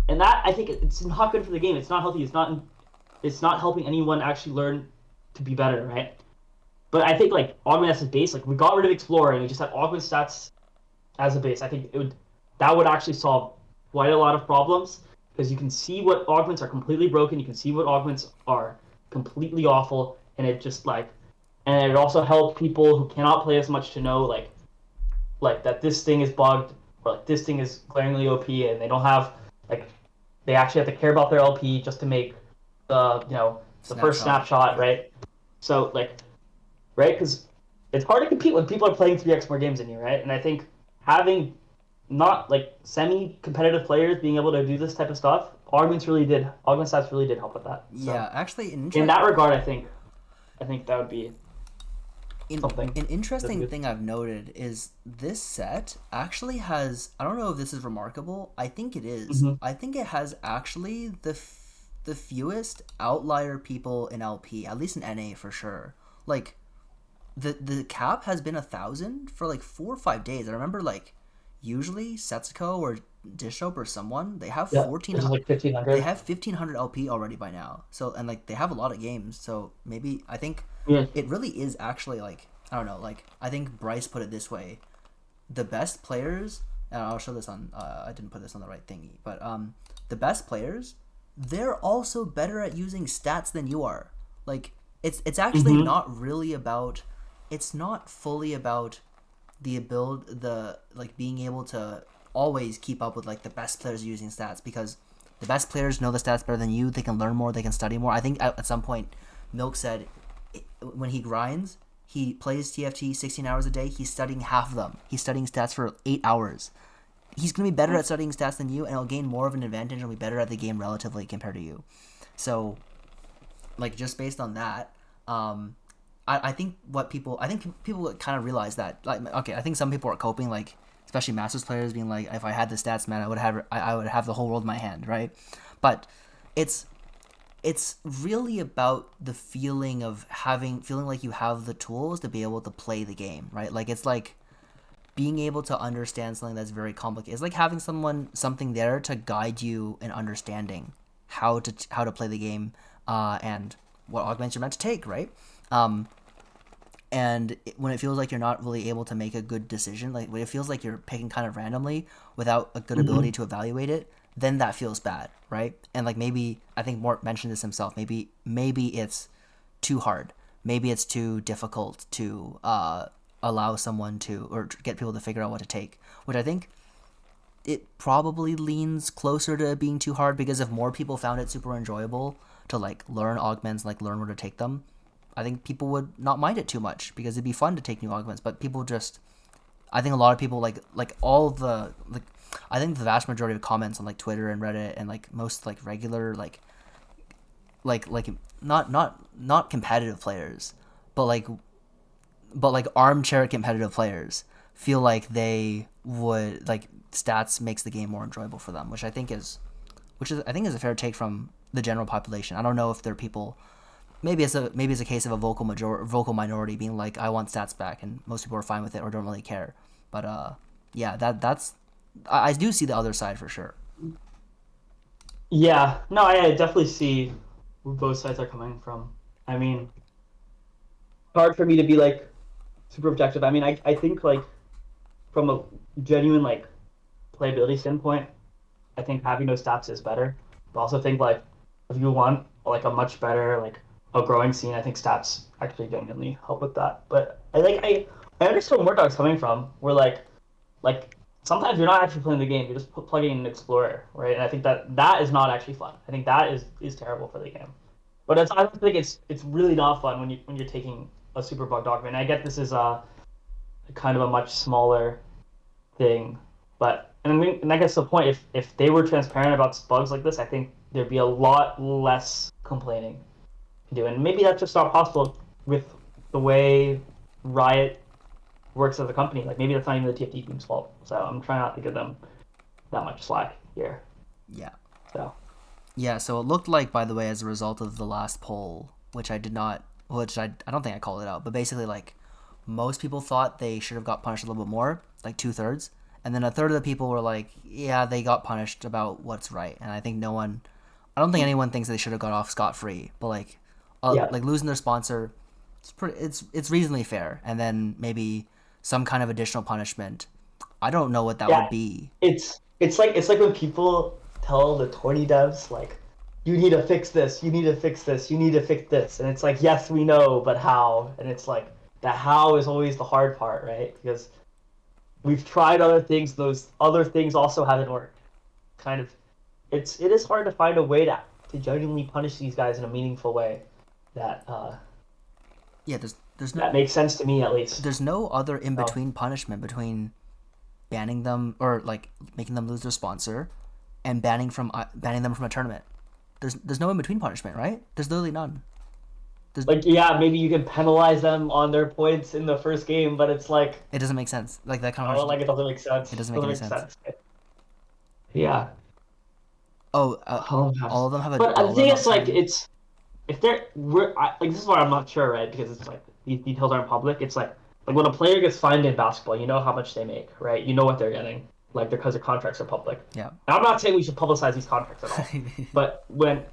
And that I think it's not good for the game. It's not healthy. It's not helping anyone actually learn to be better, right? But I think like Augment as a base, like we got rid of Explorer and we just had Augment stats as a base. I think that would actually solve quite a lot of problems because you can see what augments are completely broken. You can see what augments are completely awful, and and it also helps people who cannot play as much to know like that this thing is bugged or like this thing is glaringly OP, and they don't have like they actually have to care about their LP just to make the first snapshot, right? So right, because it's hard to compete when people are playing 3x more games than you, right? And I think having not like semi-competitive players being able to do this type of stuff, Augment stats really did help with that. So, Yeah, actually, in that regard, I think that would be something. An interesting thing I've noted is this set actually has, I don't know if this is remarkable, I think it is. Mm-hmm. I think it has actually the fewest outlier people in LP, at least in NA for sure. Like, the cap has been 1,000 for like 4 or 5 days. I remember like usually Setsuko or Dishop or someone, they have 1,400. Like 1,500. They have 1,500 LP already by now. So, and like they have a lot of games. So maybe I think it really is actually like, I don't know, like I think Bryce put it this way: the best players, and I'll show this on. I didn't put this on the right thingy, but the best players, they're also better at using stats than you are. Like it's actually not really about. It's not fully about the being able to always keep up with like the best players using stats, because the best players know the stats better than you. They can learn more, they can study more. I think at some point Milk said when he grinds, he plays TFT 16 hours a day, he's studying half of them. He's studying stats for 8 hours. He's going to be better at studying stats than you, and he'll gain more of an advantage and be better at the game relatively compared to you. So like just based on that, I think people kind of realize that, like, okay, I think some people are coping, like especially Masters players being like, if I had the stats, man, I would have the whole world in my hand, right? But it's really about the feeling of feeling like you have the tools to be able to play the game, right? Like it's like being able to understand something that's very complicated. It's like having something there to guide you in understanding how to play the game and what augments you're meant to take, right? And when it feels like you're not really able to make a good decision, like when it feels like you're picking kind of randomly without a good ability to evaluate it, then that feels bad, right? And like maybe, I think Mort mentioned this himself, maybe it's too hard. Maybe it's too difficult to allow someone to, or get people to figure out what to take, which I think it probably leans closer to being too hard, because if more people found it super enjoyable to like learn augments, like learn where to take them, I think people would not mind it too much, because it'd be fun to take new augments. But people just, I think a lot of people like all the like, I think the vast majority of comments on like Twitter and Reddit and like most like regular like not competitive players, but like armchair competitive players feel like they would like stats makes the game more enjoyable for them, which I think is a fair take from the general population. I don't know if there are people. Maybe it's a case of a vocal minority being like, I want stats back, and most people are fine with it or don't really care. But yeah, that's I do see the other side for sure. Yeah, no, I definitely see where both sides are coming from. I mean, hard for me to be like super objective. I mean, I think like from a genuine like playability standpoint, I think having those stats is better. But I also think like if you want like a much better like a growing scene, I think stats actually genuinely help with that. But I understand where Murdoch's coming from. Where like sometimes you're not actually playing the game, you're just plugging in an explorer, right? And I think that is not actually fun. I think that is terrible for the game. But I don't think it's really not fun when you're taking a super bugged augment. I get this is a kind of a much smaller thing, but and I guess the point if they were transparent about bugs like this, I think there'd be a lot less complaining to do, and maybe that's just not possible with the way Riot works as a company. Like maybe that's not even the TFT team's fault. So I'm trying not to give them that much slack here. Yeah. So. Yeah, so it looked like, by the way, as a result of the last poll, which I don't think I called it out, but basically, like, most people thought they should have got punished a little bit more, like 2/3, and then a third of the people were like, yeah, they got punished about what's right, and I don't think anyone thinks they should have got off scot-free, but like losing their sponsor, it's reasonably fair, and then maybe some kind of additional punishment. I don't know what that would be. It's like when people tell the tourney devs like, you need to fix this, you need to fix this, you need to fix this, and it's like, yes, we know, but how? And it's like the how is always the hard part, right? Because we've tried other things, those other things also haven't worked. Kind of, it is hard to find a way to genuinely punish these guys in a meaningful way that there's no, that makes sense to me at least. There's no other in between punishment between banning them or like making them lose their sponsor and banning them from a tournament. There's no in between punishment, right? There's literally none. Maybe you can penalize them on their points in the first game, but it's like it doesn't make sense. Like that kind of it doesn't make sense. It doesn't make any sense. Yeah. Oh, all of them have a. But the thing is, like, this is why I'm not sure, right? Because it's like these details aren't public. It's like when a player gets fined in basketball, you know how much they make, right? You know what they're getting, like because their contracts are public. Yeah. And I'm not saying we should publicize these contracts at all, but when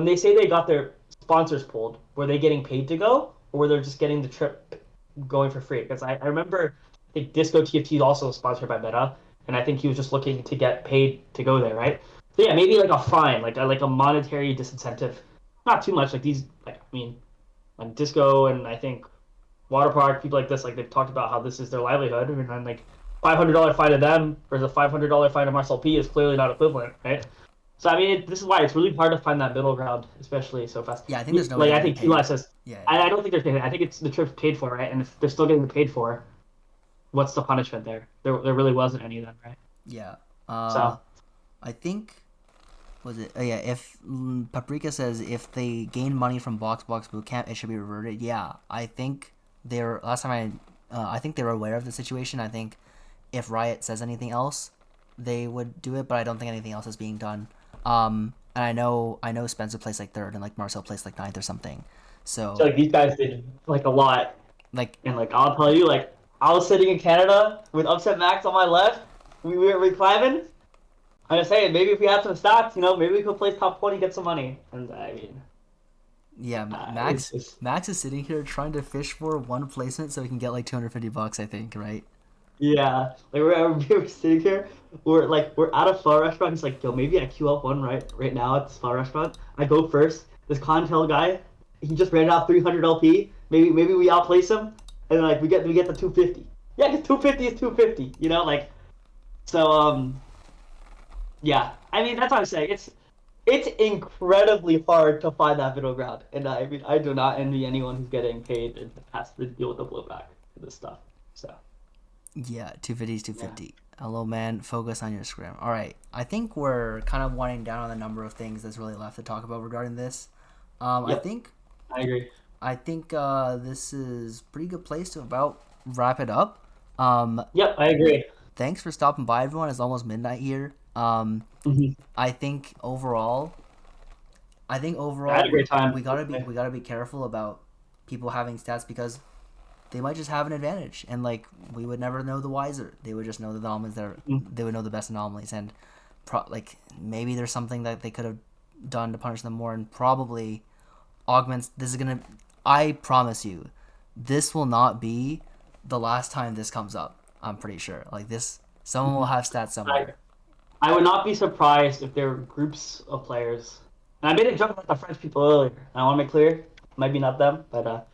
they say they got their sponsors pulled, were they getting paid to go, or were they just getting the trip going for free? Because I remember, I think Disco TFT is also sponsored by Meta, and I think he was just looking to get paid to go there, right? So yeah, maybe like a fine, like a monetary disincentive, not too much. Like these, like Disco and I think Water Park, people like this, like they've talked about how this is their livelihood, and then like $500 fine to them versus a $500 fine to Marcel P is clearly not equivalent, right? So I mean, this is why it's really hard to find that middle ground, especially so fast. Yeah, I think there's no. Like I think QS says. Yeah. I don't think they're paid. I think it's the trip's paid for, right? And if they're still getting paid for, what's the punishment there? There really wasn't any then, right? Yeah. So I think was it? Oh, yeah. If Paprika says if they gain money from Box Bootcamp, it should be reverted. Yeah, I think they're last time I think they were aware of the situation. I think if Riot says anything else, they would do it, but I don't think anything else is being done. And I know Spencer placed like 3rd and like Marcel placed like 9th or something. So like these guys did like a lot. Like and like I'll tell you, like I was sitting in Canada with Upset Max on my left. We were climbing. I'm just saying, maybe if we had some stats, maybe we could place top 20, get some money. And I mean, yeah, Max is sitting here trying to fish for one placement so he can get like $250, I think, right? Yeah, like we're sitting here, we're at a pho restaurant. He's like, yo, maybe I queue up one right now at this pho restaurant. I go first. This Contel guy, he just ran out 300 LP. Maybe we outplace him, and like we get the 250. Yeah, because 250 is 250. Like, so yeah. I mean, that's what I'm saying. It's incredibly hard to find that middle ground, and I mean, I do not envy anyone who's getting paid and has to deal with the blowback for this stuff. So. Yeah, 250 is 250. Yeah. Hello, man. Focus on your scrim. All right. I think we're kind of winding down on the number of things that's really left to talk about regarding this. Yep. I agree. I think this is a pretty good place to about wrap it up. Yep, I agree. Thanks for stopping by, everyone. It's almost midnight here. I think overall, I had a great time. We gotta be careful about people having stats because they might just have an advantage, and like we would never know the wiser. They would just know the anomalies they would know the best anomalies, and maybe there's something that they could have done to punish them more, and probably augments. I promise you, this will not be the last time this comes up. I'm pretty sure. Like this, someone will have stats somewhere. I would not be surprised if there were groups of players. And I made a joke about the French people earlier. I want to make clear, might be not them, but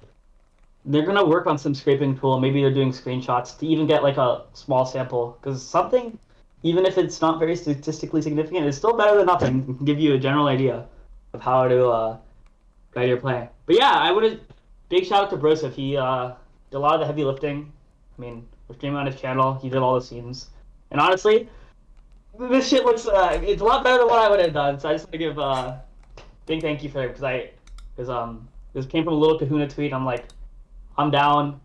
they're gonna work on some scraping tool. Maybe they're doing screenshots to even get like a small sample. Because something, even if it's not very statistically significant, it's still better than nothing. It can give you a general idea of how to guide your play. But yeah, I would. Big shout out to Broseph. He did a lot of the heavy lifting. I mean, we're streaming on his channel. He did all the scenes. And honestly, this shit looks it's a lot better than what I would have done. So I just want to give big thank you for it because this came from a little Kahuna tweet. I'm like, I'm down.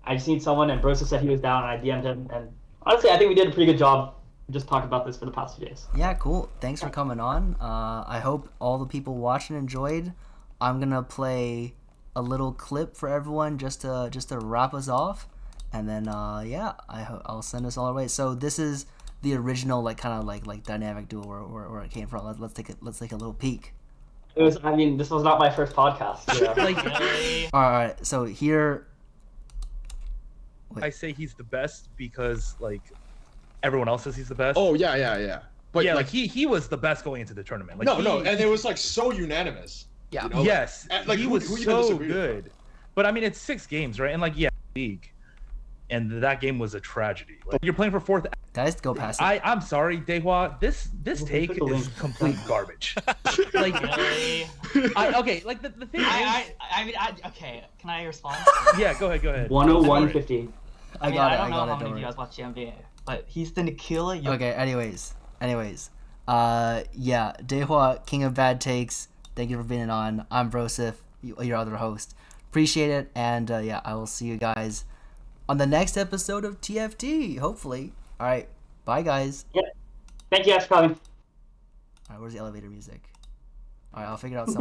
I just need someone, and Broseph said he was down, and I DM'd him. And honestly, I think we did a pretty good job just talking about this for the past few days. Yeah, cool. Thanks for coming on. I hope all the people watching enjoyed. I'm gonna play a little clip for everyone just to wrap us off, and then yeah, I'll send us all our way. So this is the original kind of like dynamic duo where it came from. Let's take a little peek. It was. I mean, this was not my first podcast. You know? Like, All right, so here. Wait. I say he's the best because like everyone else says he's the best. Oh yeah. But yeah, like he was the best going into the tournament. Like, no, and it was like so unanimous. Yeah. You know? Yes, like he who was you gonna so disagree with? good. But I mean, it's 6 games, right? And like, yeah, league, and that game was a tragedy. Like, you're playing for 4th. Guys, go past it. I'm sorry, Dehua. This take is complete garbage. Like, okay, like the thing is, I mean, okay. Can I respond? yeah, go ahead. 101.50. I mean, got I it. don't know how Don't many of worry. you guys watch the NBA, but he's the Nikila. Okay. Anyways. Yeah. Dehua, King of Bad Takes. Thank you for being on. I'm Broseph, your other host. Appreciate it, and yeah, I will see you guys on the next episode of TFT. Hopefully. All right. Bye, guys. Yeah. Thank you guys for coming. All right. Where's the elevator music? All right. I'll figure out someone.